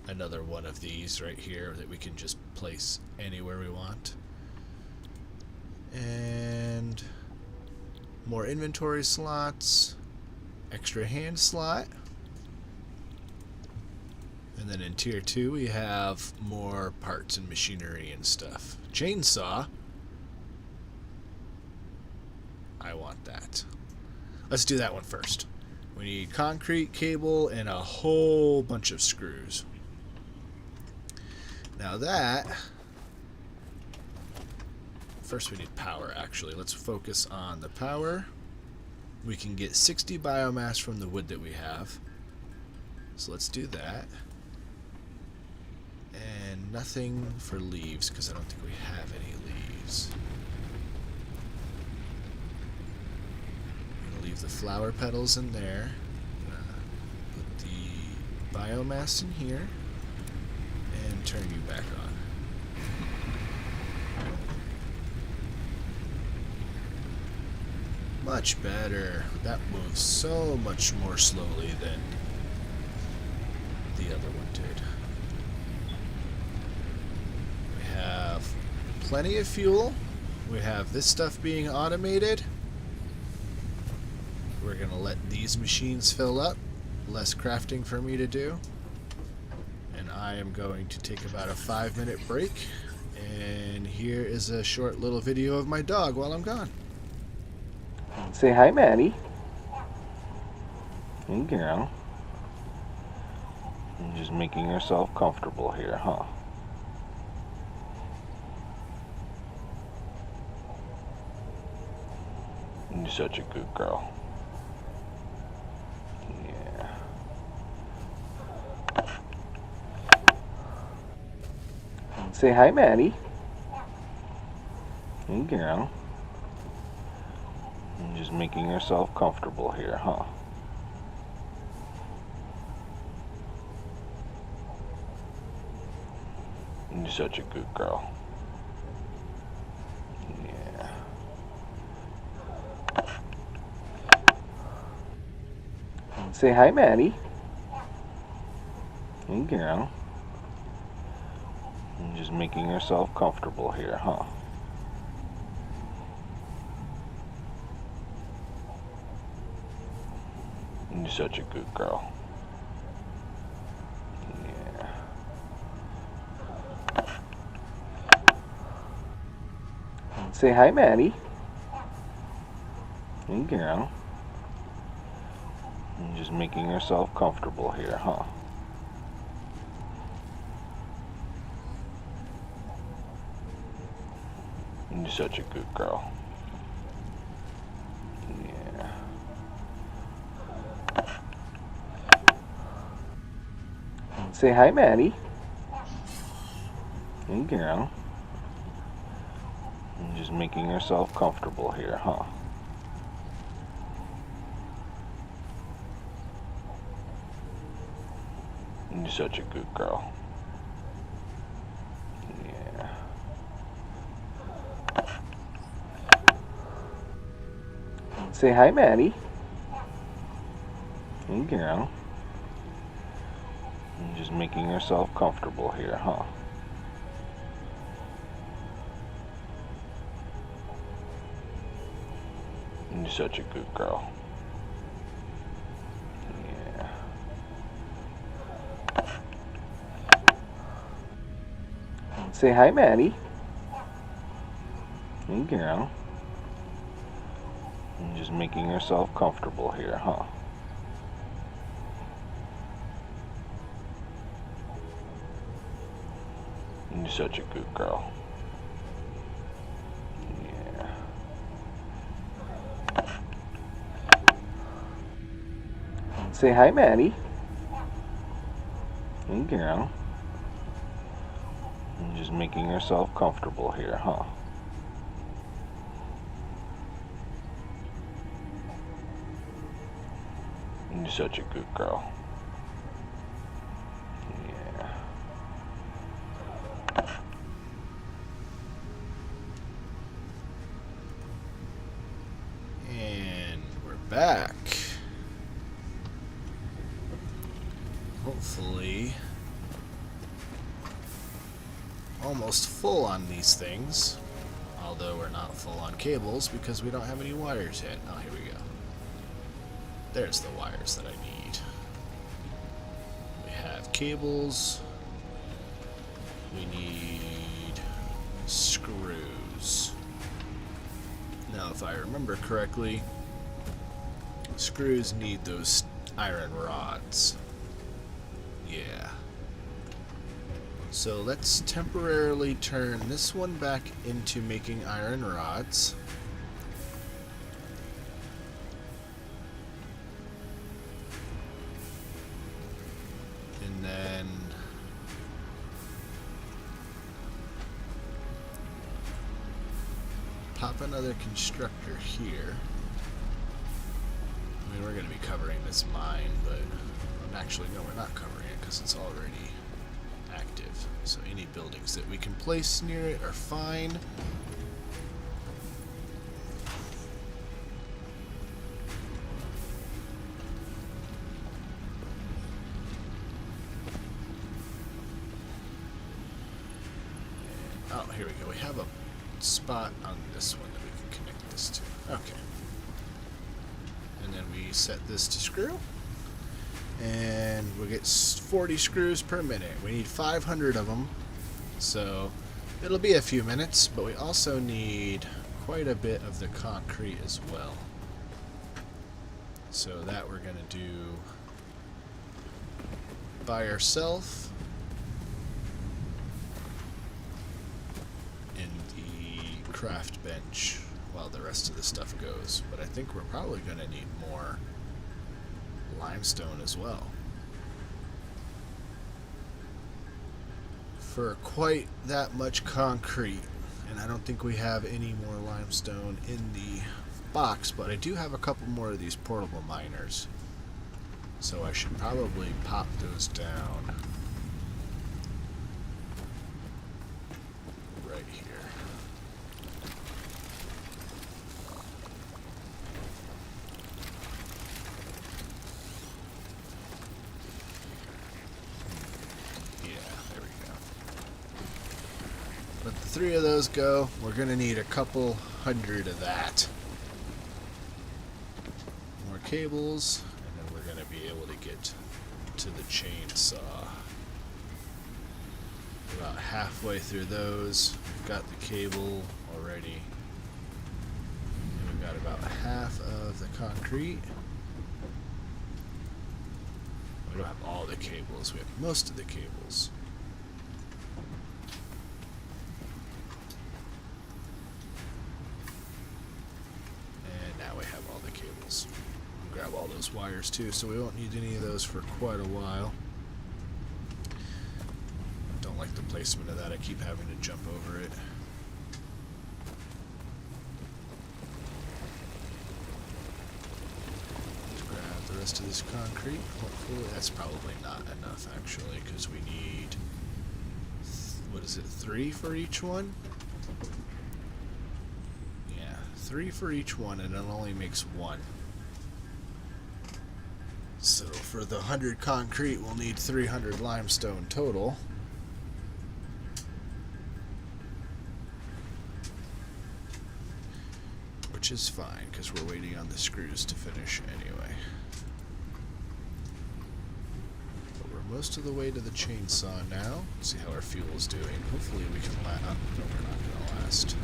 S1: another one of these right here that we can just place anywhere we want. And more inventory slots, extra hand slot. And then in Tier 2 we have more parts and machinery and stuff. Chainsaw. I want that. Let's do that one first. We need concrete, cable, and a whole bunch of screws. Now that... First we need power, actually. Let's focus on the power. We can get 60 biomass from the wood that we have. So let's do that. And nothing for leaves, because I don't think we have any leaves. I'm going to leave the flower petals in there. Put the biomass in here. And turn you back on. Much better. That moves so much more slowly than the other one did. We have plenty of fuel. We have this stuff being automated. We're going to let these machines fill up. Less crafting for me to do. And I am going to take about a 5-minute break. And here is a short little video of my dog while I'm gone.
S4: Say hi, Maddie. Hey, girl. You're just making yourself comfortable here, huh? You're such a good girl. Yeah. Say hi, Maddie. Hey, girl. You're just making yourself comfortable here, huh? You're such a good girl. Yeah. Say hi, Maddie. Hey, girl. You're just making yourself comfortable here, huh? You're such a good girl. Yeah. Say hi, Maddie. Hey, girl. You're just making yourself comfortable here, huh? You're such a good girl. Yeah. Say hi, Maddie. Hey, girl. You're just making yourself comfortable here, huh? You're such a good girl. Yeah. Say hi, Maddie. Hey, girl. You're just making yourself comfortable here, huh? You're such a good girl. Yeah. Say hi, Maddie. Hey, girl. You're just making yourself comfortable here, huh? You're such a good girl. Yeah. Say hi, Maddie. Hey, girl. You're just making yourself comfortable here, huh? You're such a good girl. Yeah.
S1: And we're back. Hopefully, almost full on these things. Although we're not full on cables because we don't have any wires yet. Oh, here we go. There's the wires that I need. We have cables. We need screws. Now, if I remember correctly, screws need those iron rods. Yeah. So let's temporarily turn this one back into making iron rods. And then pop another constructor here. I mean, we're going to be covering this mine, but actually, no, we're not covering it because it's already active. So any buildings that we can place near it are fine. Oh, here we go. We have a spot on this one that we can connect this to. Okay. And then we set this to screw. And we'll get 40 screws per minute. We need 500 of them. So it'll be a few minutes, but we also need quite a bit of the concrete as well. So that we're going to do by ourselves in the craft bench while the rest of the stuff goes. But I think we're probably going to need more limestone as well. For quite that much concrete. And I don't think we have any more limestone in the box, but I do have a couple more of these portable miners. So I should probably pop those down right here. Let the 3 of those go. We're going to need a couple hundred of that. More cables, and then we're going to be able to get to the chainsaw. About halfway through those. We've got the cable already. And we've got about half of the concrete. We don't have all the cables. We have most of the cables. Grab all those wires too, so we won't need any of those for quite a while. Don't like the placement of that. I keep having to jump over it. Grab the rest of this concrete. Hopefully, that's probably not enough actually, because we need, what is it, 3 for each one? Yeah, 3 for each one, and it only makes 1. So for the 100 concrete, we'll need 300 limestone total. Which is fine, because we're waiting on the screws to finish anyway. But we're most of the way to the chainsaw now. Let's see how our fuel's doing. Hopefully we can last. No, we're not going to last.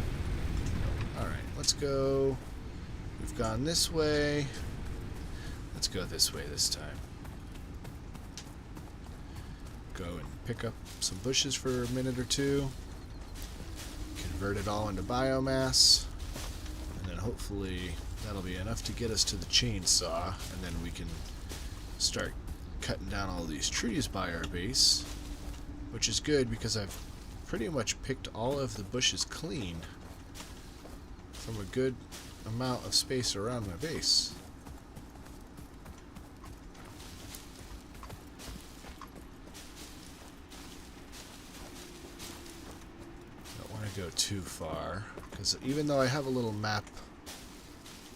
S1: Alright, let's go. We've gone this way. Let's go this way this time. Go and pick up some bushes for a minute or two. Convert it all into biomass. And then hopefully that'll be enough to get us to the chainsaw. And then we can start cutting down all these trees by our base. Which is good because I've pretty much picked all of the bushes clean from a good amount of space around my base. Go too far, because even though I have a little map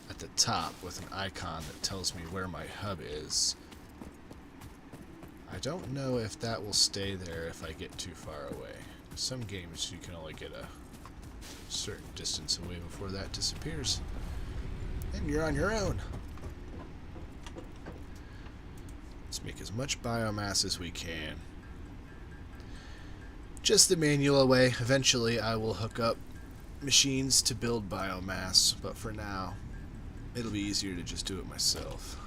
S1: at the top with an icon that tells me where my hub is, I don't know if that will stay there if I get too far away. Some games you can only get a certain distance away before that disappears, and you're on your own. Let's make as much biomass as we can. Just the manual way. Eventually I will hook up machines to build biomass, but for now it'll be easier to just do it myself.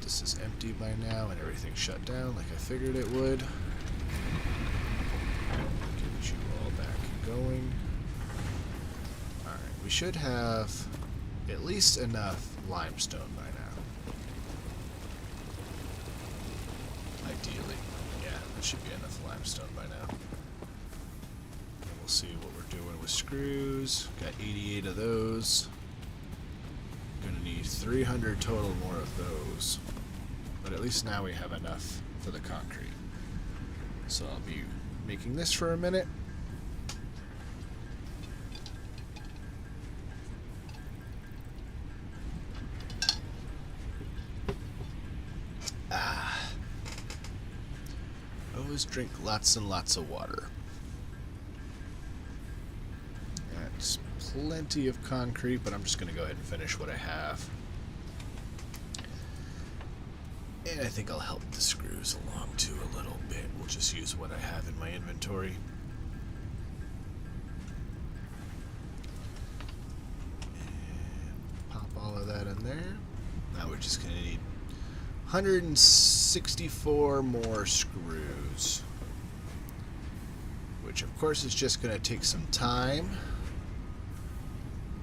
S1: This is empty by now and everything's shut down like I figured it would. Get you all back going. Alright, we should have at least enough limestone by now. Ideally. Yeah, that should be enough limestone by now. And we'll see what we're doing with screws. Got 88 of those. Gonna need 300 total more of those. But at least now we have enough for the concrete. So I'll be making this for a minute. Always drink lots and lots of water. That's plenty of concrete, but I'm just going to go ahead and finish what I have. And I think I'll help the screws along too a little bit. We'll just use what I have in my inventory. And pop all of that in there. Now we're just going to need 164 more screws, which of course is just going to take some time.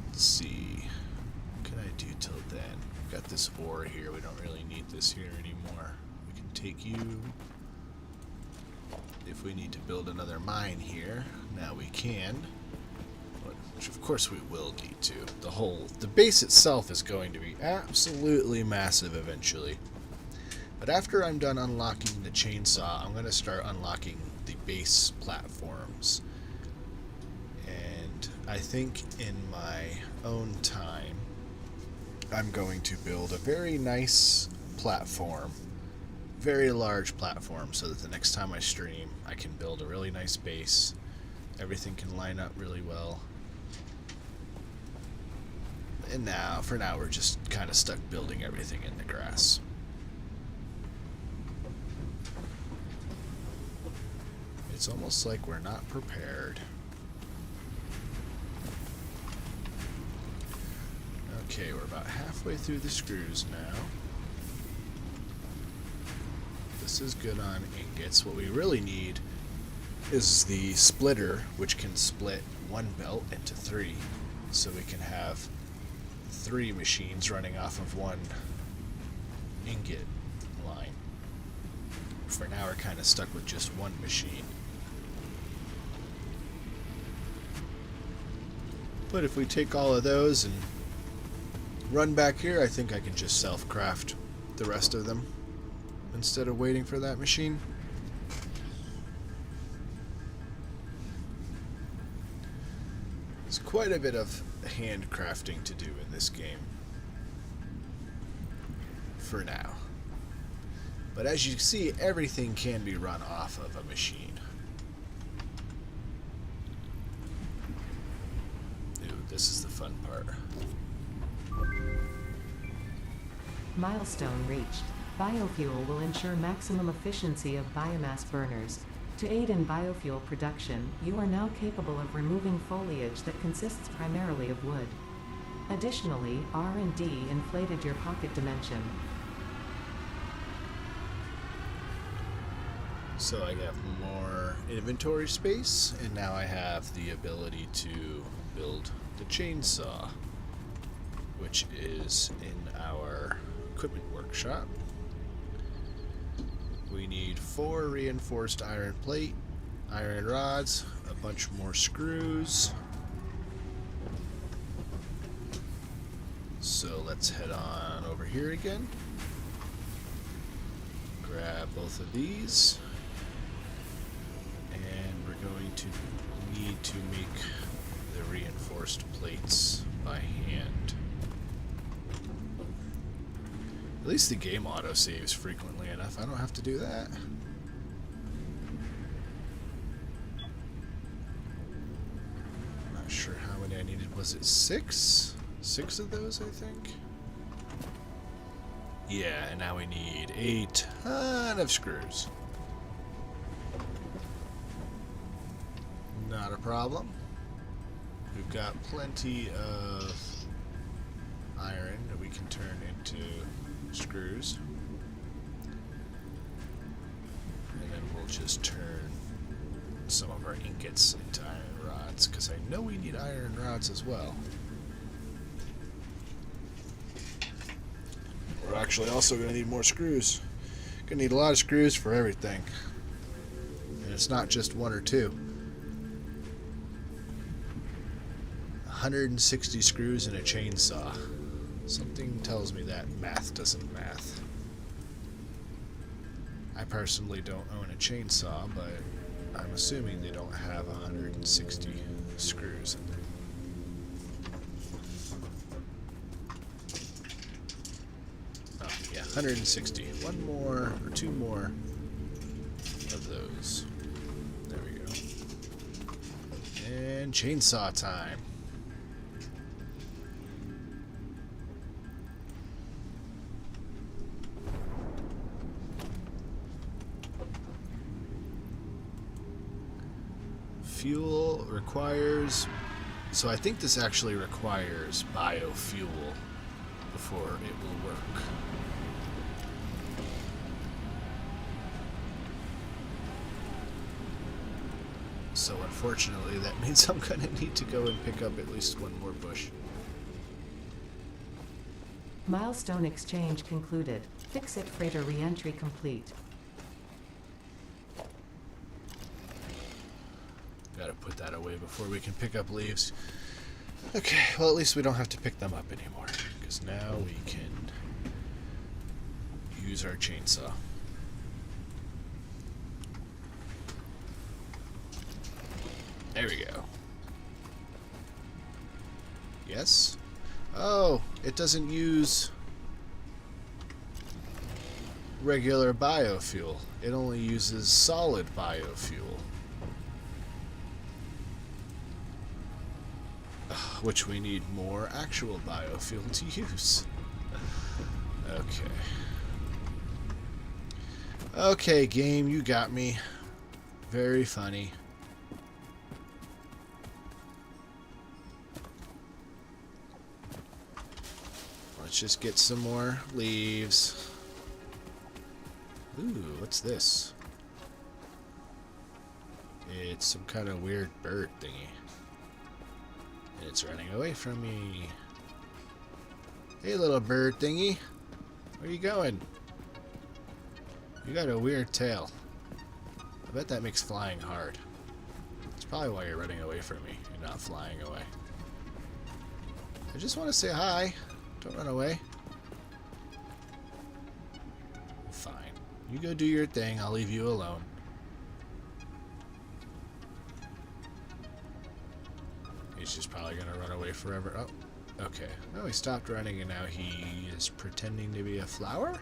S1: Let's see, what can I do till then? We've got this ore here, we don't really need this here anymore. We can take you, if we need to build another mine here, now we can, which of course we will need to. The base itself is going to be absolutely massive eventually. But after I'm done unlocking the chainsaw, I'm going to start unlocking the base platforms. And I think in my own time, I'm going to build a very nice platform, very large platform, so that the next time I stream, I can build a really nice base. Everything can line up really well. And now, for now, we're just kind of stuck building everything in the grass. It's almost like we're not prepared. Okay, we're about halfway through the screws now. This is good on ingots. What we really need is the splitter, which can split one belt into 3. So we can have 3 machines running off of one ingot line. For now, we're kind of stuck with just one machine. But if we take all of those and run back here, I think I can just self-craft the rest of them instead of waiting for that machine. There's quite a bit of hand crafting to do in this game. for now. But as you can see, everything can be run off of a machine. Ooh, this is the fun part.
S3: Milestone reached. Biofuel will ensure maximum efficiency of biomass burners. To aid in biofuel production, you are now capable of removing foliage that consists primarily of wood. Additionally, R&D inflated your pocket dimension.
S1: So I have more inventory space, and now I have the ability to build the chainsaw, which is in our equipment workshop. We need 4 reinforced iron plate, iron rods, a bunch more screws. So let's head on over here again. Grab both of these. And we're going to need to make the reinforced plates by hand. At least the game auto-saves frequently enough. I don't have to do that. Not sure how many I needed. Was it 6? 6 of those, I think? Yeah, and now we need a ton of screws. Not a problem. We've got plenty of iron that we can turn into screws. And then we'll just turn some of our ingots into iron rods, because I know we need iron rods as well. We're actually also going to need more screws. Going to need a lot of screws for everything. And it's not just 1 or 2. 160 screws in a chainsaw. Something tells me that math doesn't math. I personally don't own a chainsaw, but I'm assuming they don't have 160 screws in there. Oh, yeah, 160. 1 more, or 2 more of those. There we go. And chainsaw time. Fuel requires, so I think this actually requires biofuel before it will work. So unfortunately that means I'm gonna need to go and pick up at least 1 more bush.
S3: Milestone exchange concluded. Fix-It freighter re-entry complete.
S1: Gotta put that away before we can pick up leaves. Okay, well at least we don't have to pick them up anymore, because now we can use our chainsaw. There we go. Yes? Oh, it doesn't use regular biofuel. It only uses solid biofuel. Which we need more actual biofuel to use. Okay. Okay, game, you got me. Very funny. Let's just get some more leaves. Ooh, what's this? It's some kind of weird bird thingy. And it's running away from me. Hey, little bird thingy. Where are you going? You got a weird tail. I bet that makes flying hard. That's probably why you're running away from me. You're not flying away. I just want to say hi. Don't run away. Fine. You go do your thing. I'll leave you alone. He's just probably going to run away forever. Oh, Okay. Oh, he stopped running and now he is pretending to be a flower?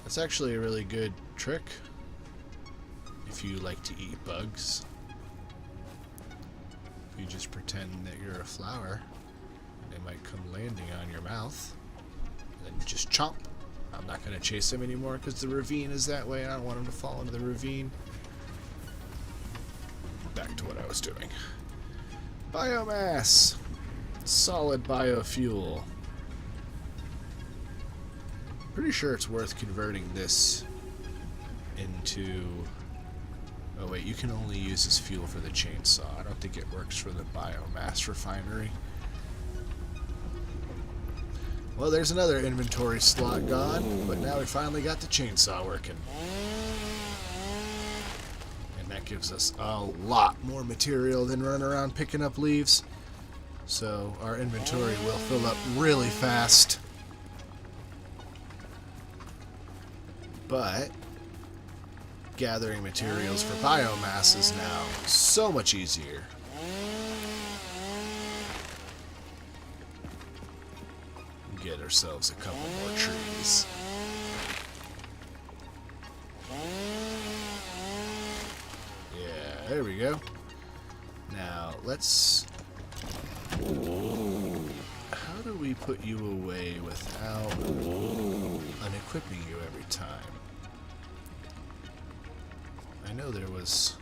S1: That's actually a really good trick if you like to eat bugs. If you just pretend that you're a flower, they might come landing on your mouth. And then just chomp. I'm not going to chase them anymore because the ravine is that way and I don't want them to fall into the ravine. Back to what I was doing. Biomass! Solid biofuel. Pretty sure it's worth converting this into... Oh wait, you can only use this fuel for the chainsaw. I don't think it works for the biomass refinery. Well, there's another inventory slot gone, but now we finally got the chainsaw working. And that gives us a lot more material than running around picking up leaves. So our inventory will fill up really fast. But gathering materials for biomass is now so much easier. Get ourselves a couple more trees. Yeah, there we go. Now, let's... How do we put you away without unequipping you every time? I know there was...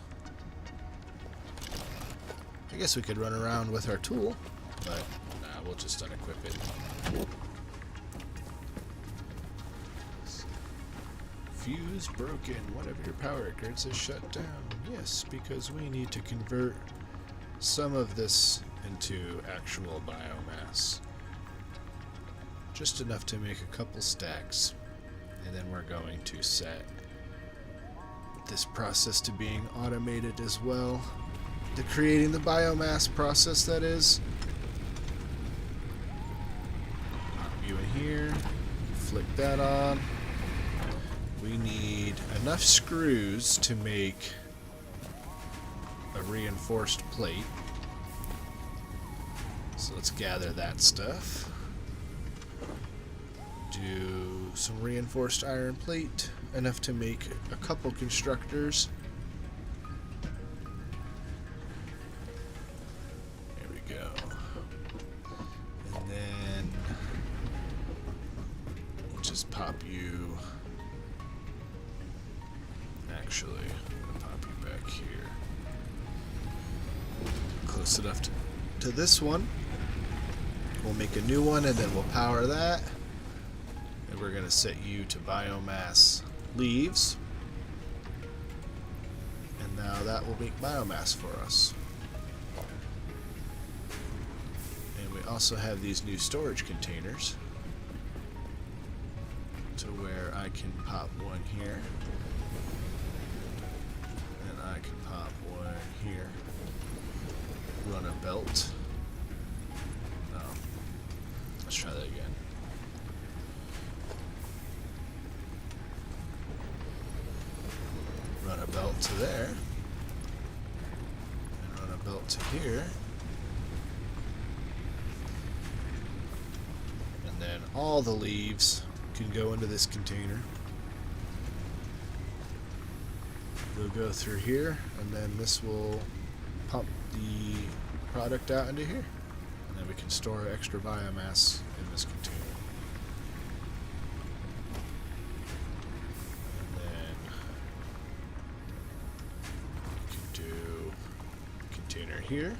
S1: I guess we could run around with our tool, but nah, we'll just unequip it. Fuse broken. One of your power grids is shut down. Yes, because we need to convert some of this into actual biomass. Just enough to make a couple stacks. And then we're going to set this process to being automated as well. The creating the biomass process, that is. Pop you in here. Flick that on. We need enough screws to make a reinforced plate. So let's gather that stuff. Do some reinforced iron plate, enough to make a couple constructors. There we go. And then we'll just pop you. Actually, I'm gonna pop you back here. Close enough to this one. We'll make a new one and then we'll power that. And we're gonna set you to biomass leaves. And now that will make biomass for us. And we also have these new storage containers to where I can pop one here. I can pop one here. Run a belt. Oh. Let's try that again. Run a belt to there. And run a belt to here. And then all the leaves can go into this container. We'll go through here, and then this will pump the product out into here. And then we can store extra biomass in this container. And then we can do a container here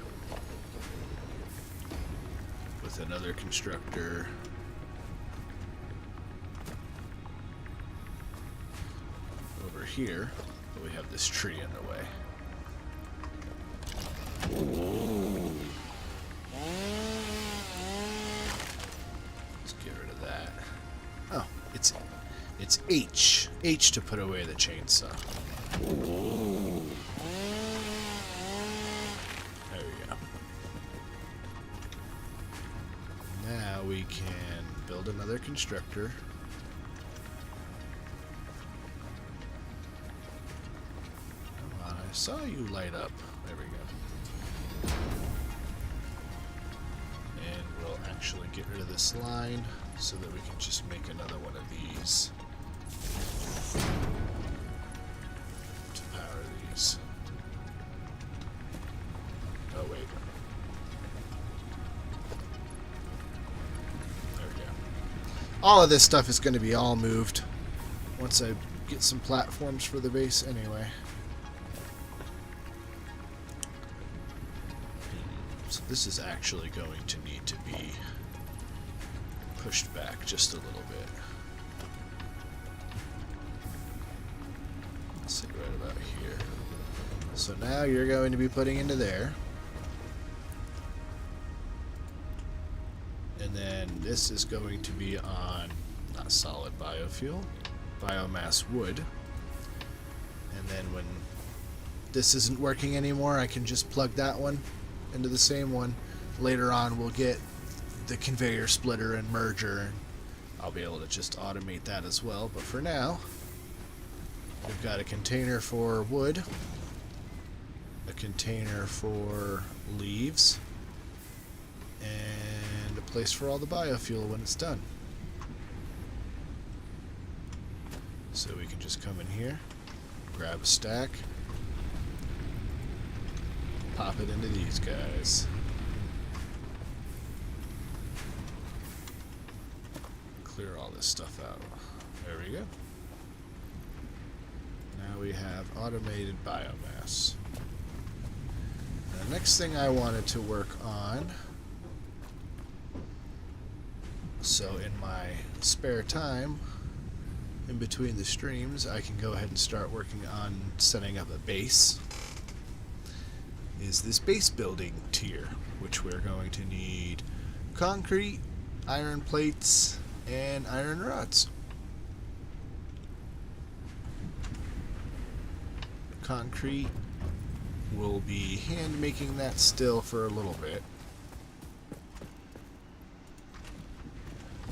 S1: with another constructor over here. We have this tree in the way. Let's get rid of that. Oh, it's H. H to put away the chainsaw. There we go. Now we can build another constructor. saw you light up. There we go. And we'll actually get rid of this line so that we can just make another one of these to power these. Oh, wait. There we go. All of this stuff is going to be all moved once I get some platforms for the base anyway. So this is actually going to need to be pushed back just a little bit. Let's see, right about here. So now you're going to be putting into there. And then this is going to be on, not solid biofuel, biomass wood. And then when this isn't working anymore, I can just plug that one into the same one. Later on we'll get the conveyor splitter and merger, and I'll be able to just automate that as well. But for now, we've got a container for wood, a container for leaves, and a place for all the biofuel when it's done. So we can just come in here, grab a stack, pop it into these guys. Clear all this stuff out. There we go. Now we have automated biomass. And the next thing I wanted to work on, so in my spare time, in between the streams, I can go ahead and start working on setting up a base, is this base building tier, which we're going to need concrete, iron plates, and iron rods. Concrete, we'll be hand making that still for a little bit,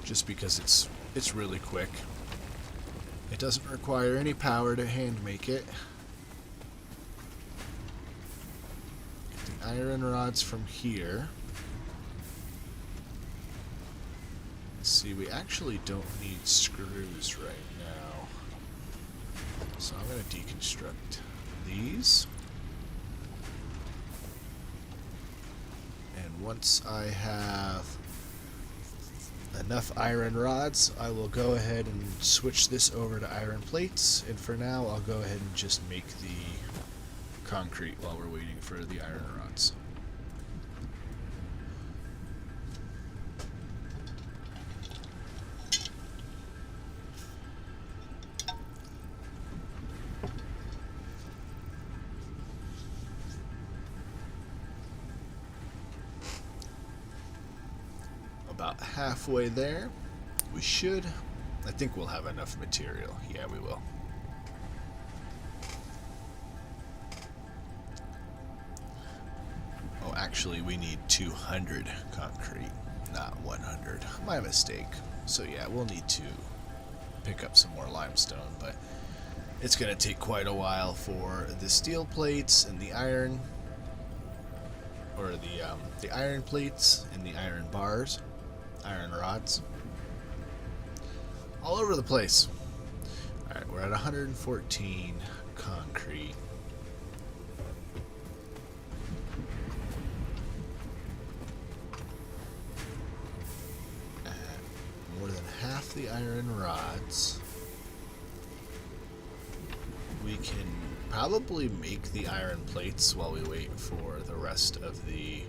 S1: just because it's really quick. It doesn't require any power to hand make it. Get the iron rods from here. Let's see, we actually don't need screws right now. So I'm going to deconstruct these. And once I have enough iron rods, I will go ahead and switch this over to iron plates, and for now I'll go ahead and just make the concrete while we're waiting for the iron rods. About halfway there. We should. I think we'll have enough material. Yeah, we will. Oh, actually, we need 200 concrete, not 100. My mistake. So yeah, we'll need to pick up some more limestone, but it's going to take quite a while for the steel plates and the iron, or the iron plates and the iron bars. Iron rods. All over the place. Alright, we're at 114 concrete. At more than half the iron rods, we can probably make the iron plates while we wait for the rest of the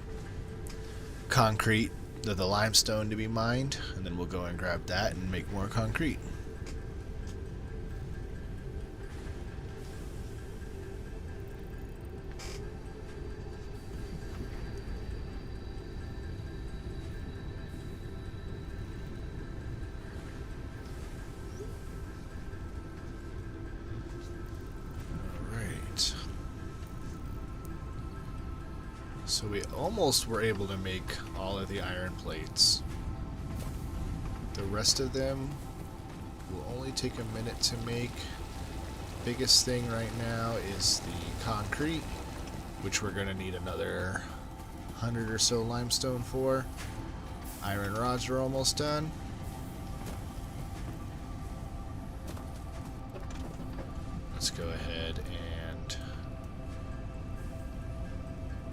S1: concrete, the limestone to be mined, and then we'll go and grab that and make more concrete. Alright. So we almost were able to make all of the iron plates. The rest of them will only take a minute to make, biggest thing right now is the concrete, which we're going to need another 100 or so limestone for. Iron rods are almost done. Let's go ahead and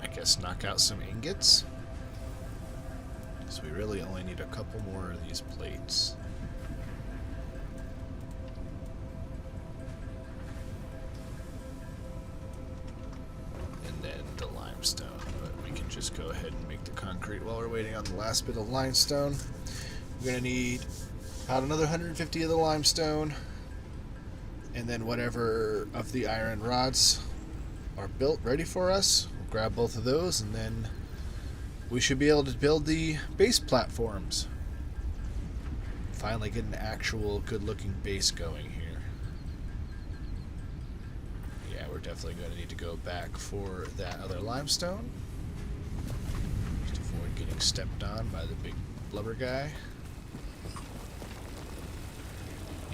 S1: I guess knock out some ingots. So we really only need a couple more of these plates. And then the limestone. But we can just go ahead and make the concrete while we're waiting on the last bit of limestone. We're going to need about another 150 of the limestone. And then whatever of the iron rods are built ready for us, we'll grab both of those, and then we should be able to build the base platforms. Finally get an actual good-looking base going here. Yeah, we're definitely going to need to go back for that other limestone. Just avoid getting stepped on by the big blubber guy.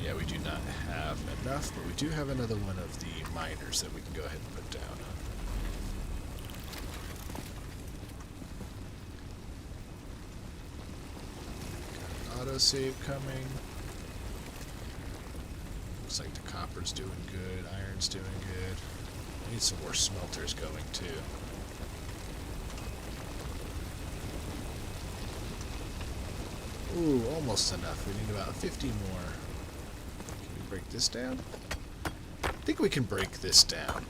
S1: Yeah, we do not have enough, but we do have another one of the miners that we can go ahead and put down. Got an autosave coming. Looks like the copper's doing good, iron's doing good. We need some more smelters going too. Ooh, almost enough. We need about 50 more. Break this down? I think we can break this down.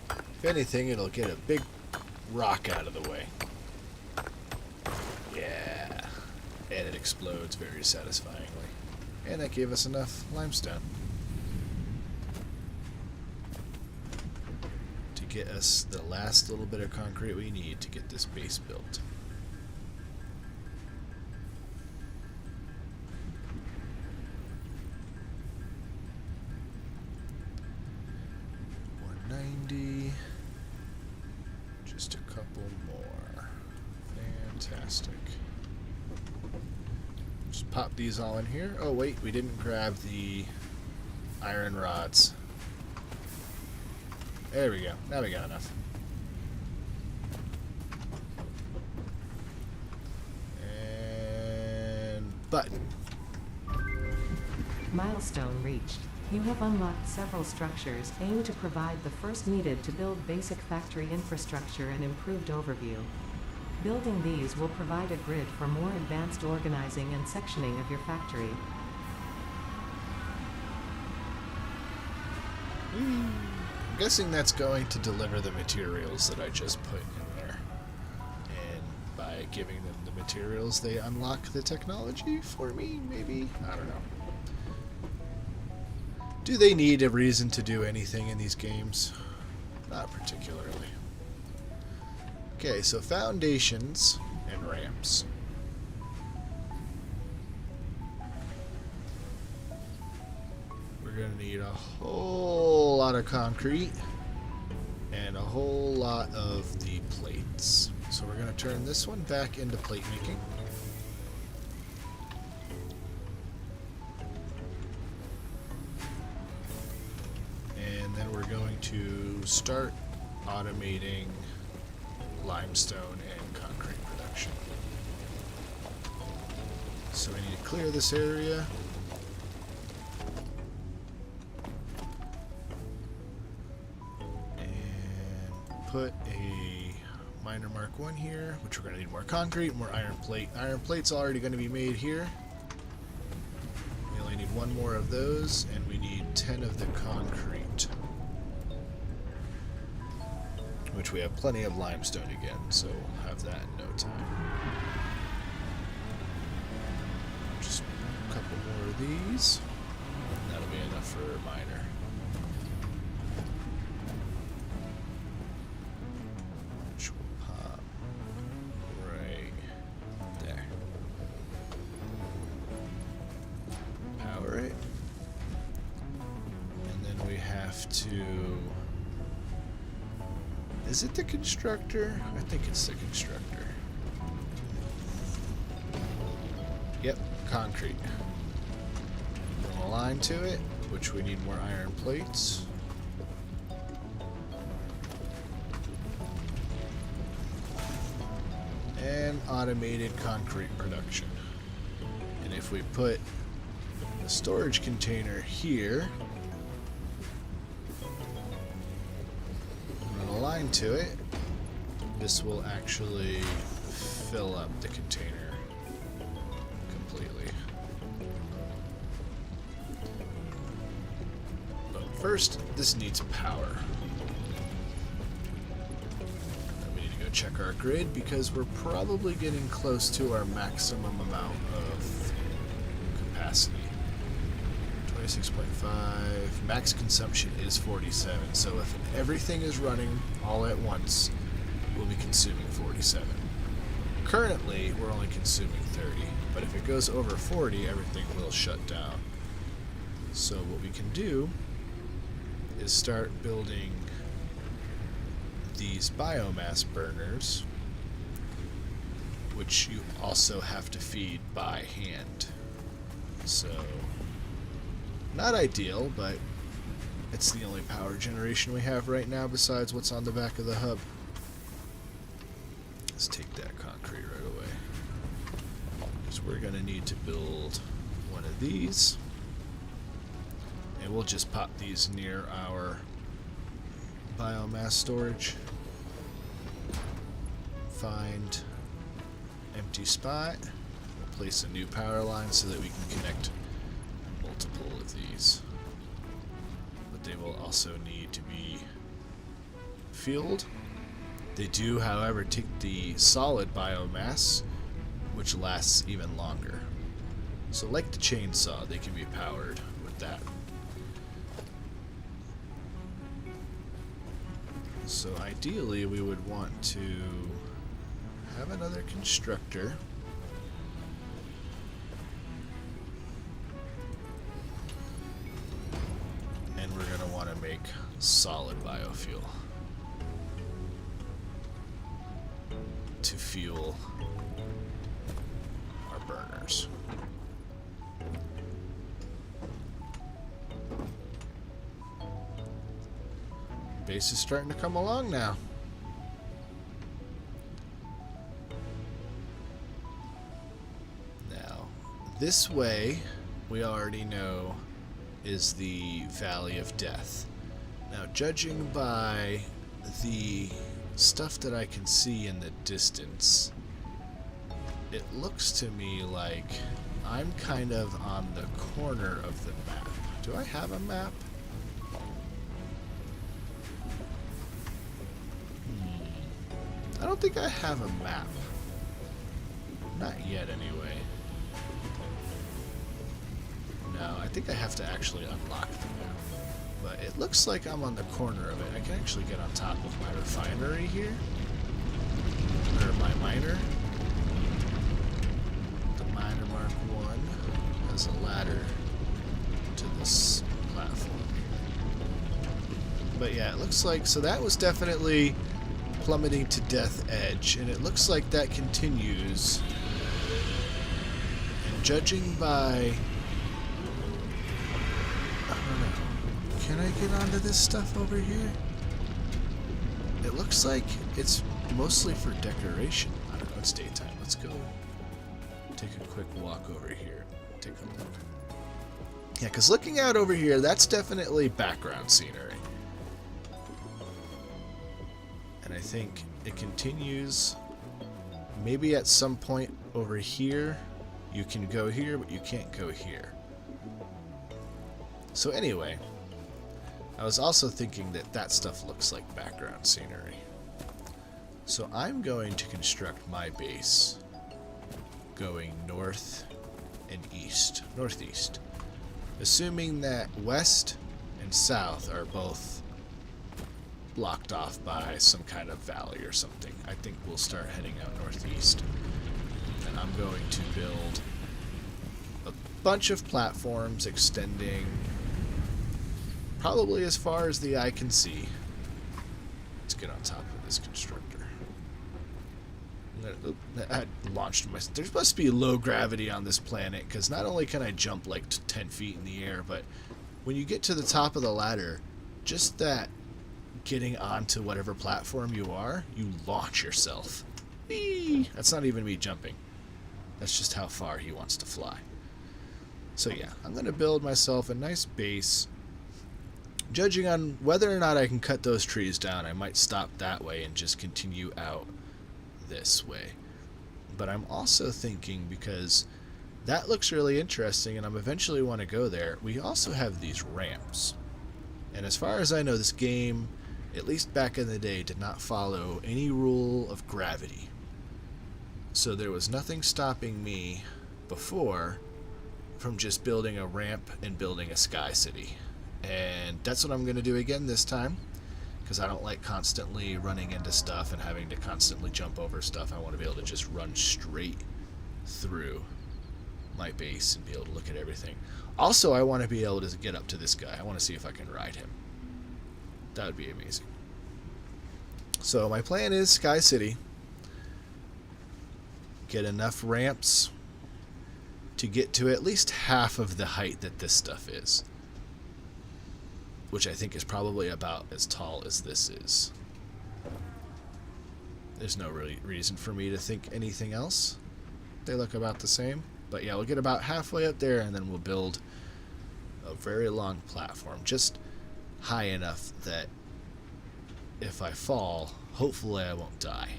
S1: If anything, it'll get a big rock out of the way. Yeah. And it explodes very satisfyingly. And that gave us enough limestone to get us the last little bit of concrete we need to get this base built. 90. Just a couple more. Fantastic. Just pop these all in here. Oh wait, we didn't grab the iron rods. There we go. Now we got enough. And button.
S3: Milestone reached. You have unlocked several structures aimed to provide the first needed to build basic factory infrastructure and improved overview. Building these will provide a grid for more advanced organizing and sectioning of your factory.
S1: I'm guessing that's going to deliver the materials that I just put in there. And by giving them the materials, they unlock the technology for me, maybe? I don't know. Do they need a reason to do anything in these games? Not particularly. Okay, so foundations and ramps. We're going to need a whole lot of concrete and a whole lot of the plates. So we're going to turn this one back into plate making. And then we're going to start automating limestone and concrete production. So we need to clear this area. And put a miner mark 1 here, which we're going to need more concrete, more iron plate. Iron plate's already going to be made here. We only need 1 more of those, and we need 10 of the concrete, which we have plenty of limestone again, so we'll have that in no time. Just a couple more of these, and that'll be enough for a miner. Which will pop right there. Power it. And then we have to... Is it the constructor? I think it's the constructor. Yep, concrete. Put a line to it, which we need more iron plates. And automated concrete production. And if we put a storage container here, run a line to it, this will actually fill up the container completely. But first, this needs power. And we need to go check our grid because we're probably getting close to our maximum amount of capacity. 26.5. Max consumption is 47, so if everything is running all at once, we'll be consuming 47. Currently, we're only consuming 30, but if it goes over 40, everything will shut down. So what we can do is start building these biomass burners, which you also have to feed by hand. So, not ideal, but it's the only power generation we have right now besides what's on the back of the hub. Let's take that concrete right away, because we're going to need to build one of these, and we'll just pop these near our biomass storage. Find empty spot, we'll place a new power line so that we can connect multiple of these, but they will also need to be fueled. They do, however, take the solid biomass, which lasts even longer. So like the chainsaw, they can be powered with that. So ideally, we would want to have another constructor. And we're going to want to make solid biofuel to fuel our burners. Base is starting to come along now. Now, this way, we already know, is the Valley of Death. Now, judging by the stuff that I can see in the distance, it looks to me like I'm kind of on the corner of the map. Do I have a map? I don't think I have a map. Not yet, anyway. No, I think I have to actually unlock the map. But it looks like I'm on the corner of it. I can actually get on top of my refinery here. Or my miner. The miner Mark 1 has a ladder to this platform here. But yeah, it looks like, so that was definitely plummeting to death edge, and it looks like that continues. And judging by, I don't know, can I get onto this stuff over here? It looks like it's mostly for decoration. I don't know, it's daytime. Let's go take a quick walk over here. Take a look. Yeah, because looking out over here, that's definitely background scenery. And I think it continues. Maybe at some point over here, you can go here, but you can't go here. So anyway, I was also thinking that that stuff looks like background scenery. So I'm going to construct my base going north and east, northeast. Assuming that west and south are both blocked off by some kind of valley or something. I think we'll start heading out northeast. And I'm going to build a bunch of platforms extending probably as far as the eye can see. Let's get on top of this constructor. launched my... There must be low gravity on this planet, because not only can I jump like 10 feet in the air, but when you get to the top of the ladder, just that getting onto whatever platform you are, you launch yourself. Whee! That's not even me jumping. That's just how far he wants to fly. So yeah, I'm going to build myself a nice base. Judging on whether or not I can cut those trees down, I might stop that way and just continue out this way. But I'm also thinking, because that looks really interesting and I'm eventually want to go there, we also have these ramps. And as far as I know, this game, at least back in the day, did not follow any rule of gravity. So there was nothing stopping me before from just building a ramp and building a sky city. And that's what I'm going to do again this time, because I don't like constantly running into stuff and having to constantly jump over stuff. I want to be able to just run straight through my base and be able to look at everything. Also, I want to be able to get up to this guy. I want to see if I can ride him. That would be amazing. So my plan is Sky City. Get enough ramps to get to at least half of the height that this stuff is, which I think is probably about as tall as this is. There's no really reason for me to think anything else. They look about the same. But yeah, we'll get about halfway up there, and then we'll build a very long platform, just high enough that if I fall, hopefully I won't die,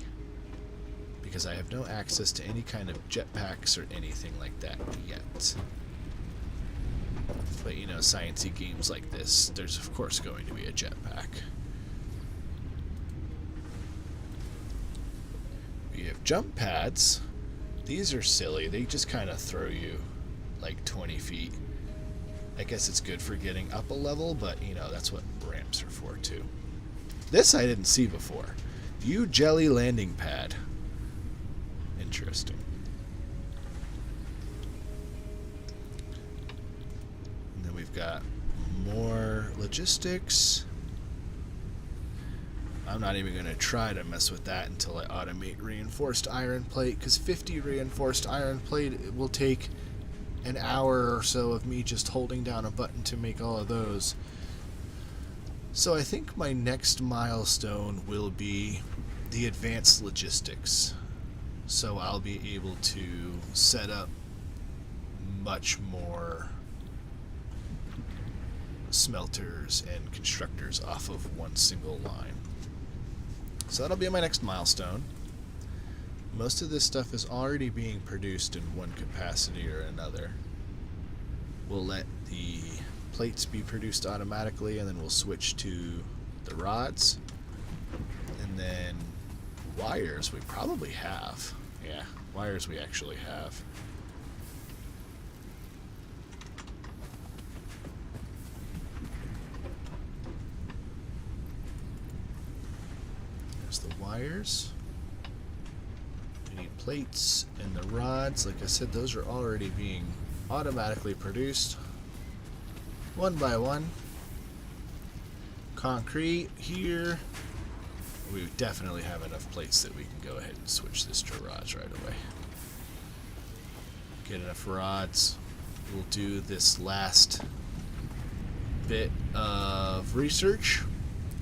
S1: because I have no access to any kind of jetpacks or anything like that yet. But you know, sciencey games like this, there's of course going to be a jetpack. We have jump pads. These are silly. They just kind of throw you like 20 feet. I guess it's good for getting up a level, but you know, that's what ramps are for too. This I didn't see before. View jelly landing pad. Interesting. And then we've got more logistics. I'm not even going to try to mess with that until I automate reinforced iron plate, because 50 reinforced iron plate will take an hour or so of me just holding down a button to make all of those. So I think my next milestone will be the advanced logistics. So I'll be able to set up much more smelters and constructors off of one single line. So that'll be my next milestone. Most of this stuff is already being produced in one capacity or another. We'll let the plates be produced automatically, and then we'll switch to the rods. And then wires we probably have. Yeah, wires we actually have. There's the wires. We need plates and the rods. Like I said, those are already being automatically produced one by one. Concrete here. We definitely have enough plates that we can go ahead and switch this to rods right away. Get enough rods. We'll do this last bit of research,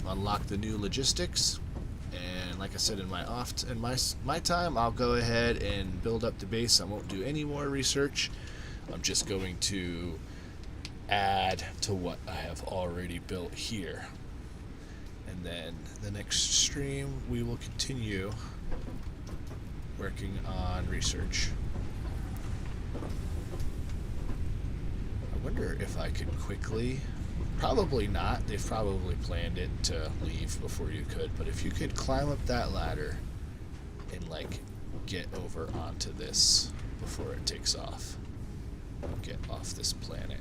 S1: unlock the new logistics, and like I said, in my time, I'll go ahead and build up the base. I won't do any more research. I'm just going to add to what I have already built here. And then the next stream, we will continue working on research. I wonder if I could quickly... Probably not. They've probably planned it to leave before you could. But if you could climb up that ladder and, like, get over onto this before it takes off. Get off this planet.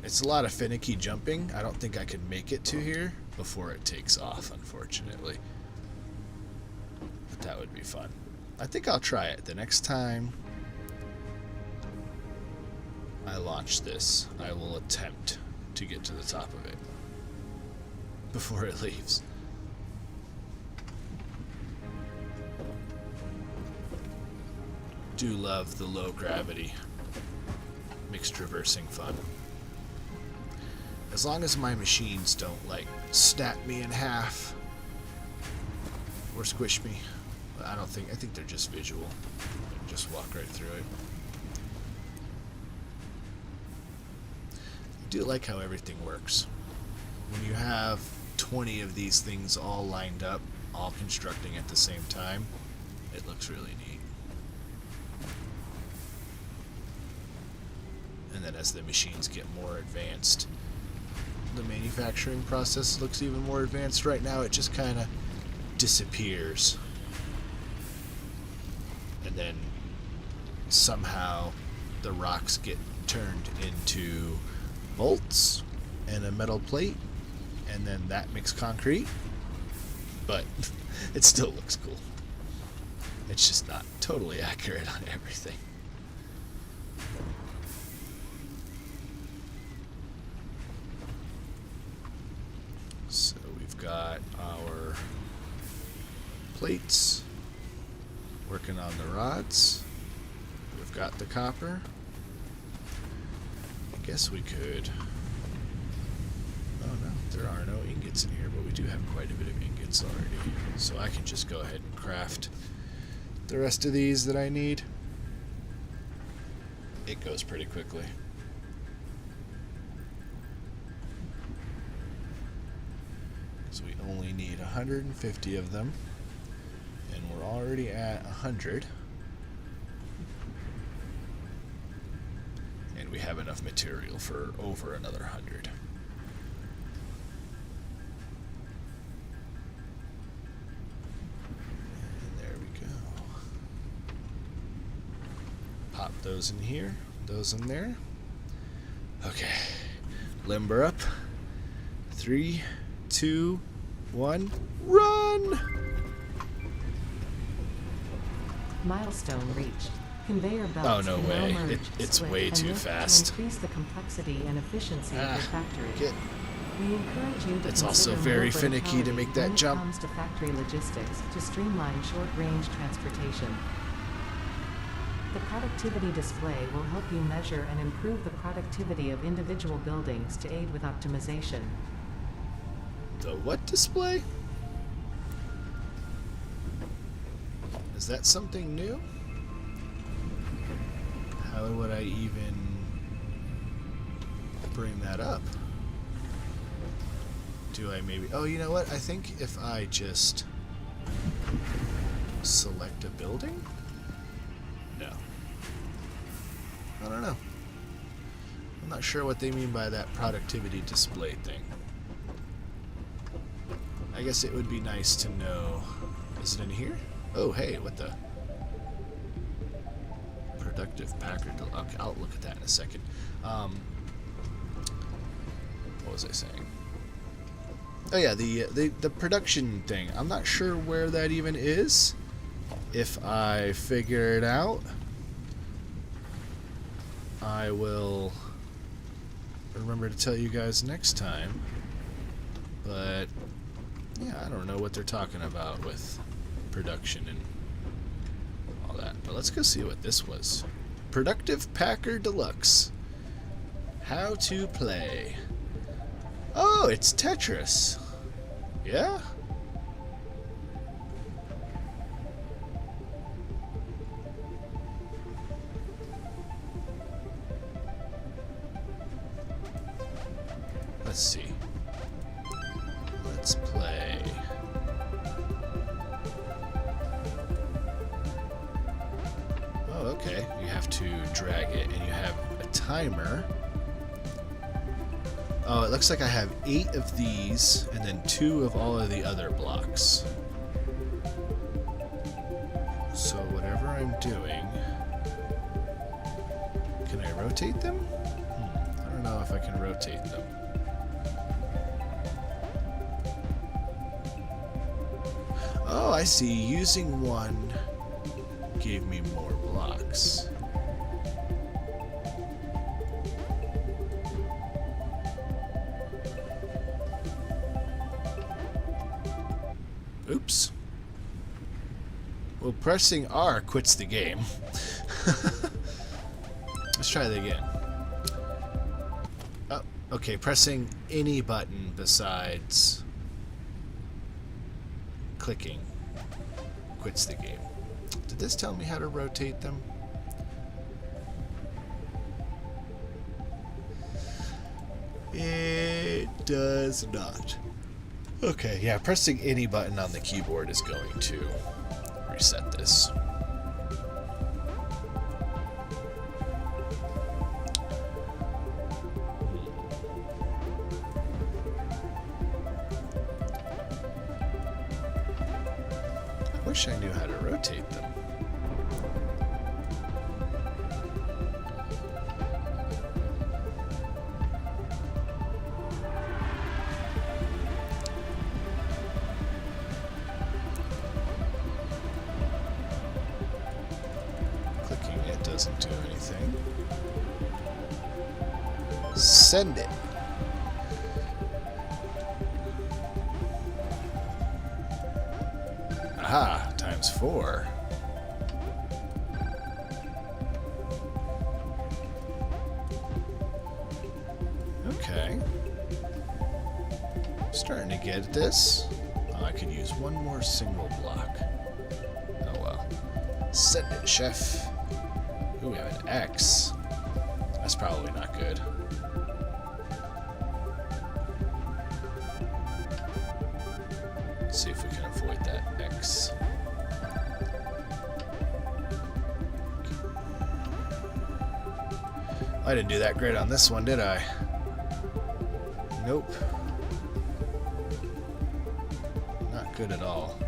S1: It's a lot of finicky jumping. I don't think I could make it to here before it takes off, unfortunately. But that would be fun. I think I'll try it. The next time I launch this, I will attempt to get to the top of it before it leaves. Do love the low gravity mixed traversing fun. As long as my machines don't, like, snap me in half or squish me. But I think they're just visual. You can just walk right through it. I do like how everything works. When you have 20 of these things all lined up, all constructing at the same time, it looks really neat. And then as the machines get more advanced, the manufacturing process looks even more advanced. Right now it just kind of disappears. And then somehow the rocks get turned into bolts and a metal plate, and then that makes concrete. But it still looks cool. It's just not totally accurate on everything. So we've got our plates working on the rods. We've got the copper. I guess we could... Oh no, there are no ingots in here, but we do have quite a bit of ingots already. So I can just go ahead and craft the rest of these that I need. It goes pretty quickly. So we only need 150 of them, and we're already at 100. And we have enough material for over another 100. And there we go. Pop those in here, those in there. Okay, limber up. 3, 2, 1, run!
S3: Milestone reached. Conveyor belts
S1: Oh, no
S3: can now
S1: way.
S3: merge,
S1: It's
S3: split,
S1: way
S3: and
S1: too
S3: lift
S1: fast.
S3: to increase the complexity and efficiency of your factory.
S1: Get.
S3: We encourage you to
S1: It's also
S3: consider
S1: very
S3: more
S1: finicky to
S3: verticality
S1: make that
S3: when
S1: jump.
S3: it comes to factory logistics to streamline short-range transportation. The productivity display will help you measure and improve the productivity of individual buildings to aid with optimization.
S1: The what display? Is that something new? How would I even bring that up? Do I maybe... Oh, you know what? I think if I just select a building? No. I don't know. I'm not sure what they mean by that productivity display thing. I guess it would be nice to know. Is it in here? Oh, hey, what the... Productive Packard. Okay, I'll look at that in a second. What was I saying? Oh yeah, the production thing. I'm not sure where that even is. If I figure it out, I will remember to tell you guys next time. But yeah, I don't know what they're talking about with production and all that. But let's go see what this was. Productive Packer Deluxe. How to play. Oh, it's Tetris. Yeah? Let's see. Let's play. Oh, okay. You have to drag it, and you have a timer. Oh, it looks like I have 8 of these, and then 2 of all of the other blocks. So whatever I'm doing... Can I rotate them? I don't know if I can rotate them. Oh, I see. Using one gave me more blocks. Oops. Well, pressing R quits the game. Let's try that again. Oh, okay, pressing any button besides clicking quits the game. Did this tell me how to rotate them? It does not. Okay, yeah, pressing any button on the keyboard is going to reset this. I wish I knew how to rotate them. Clicking it doesn't do anything. Send it. Aha, times 4. Okay. Starting to get at this. Oh, I could use one more single block. Oh well. Send it, chef. Ooh, we have an X. That's probably not good. Let's see if we can avoid that X. I didn't do that great on this one, did I? Nope. Not good at all.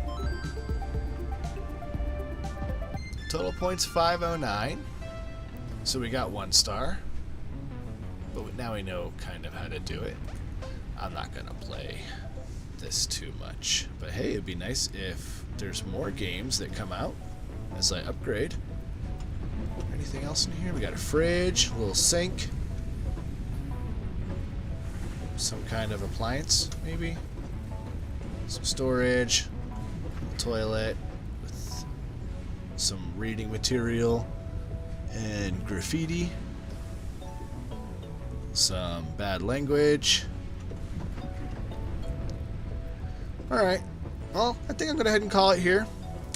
S1: Total points 509. So we got 1 star. But now we know kind of how to do it. I'm not going to play this too much. But hey, it'd be nice if there's more games that come out as I upgrade. Anything else in here? We got a fridge, a little sink, some kind of appliance, maybe. Some storage, a toilet with some reading material and graffiti. Some bad language. Alright, well, I think I'm going to head and call it here.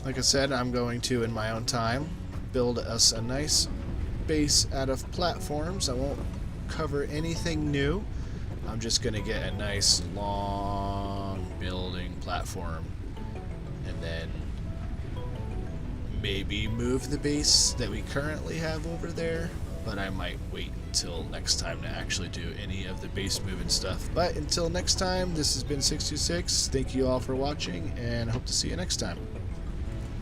S1: Like I said, I'm going to, in my own time, build us a nice base out of platforms. I won't cover anything new. I'm just going to get a nice long building platform and then maybe move the base that we currently have over there, but I might wait until next time to actually do any of the base moving stuff. But until next time, this has been 626. Thank you all for watching, and I hope to see you next time.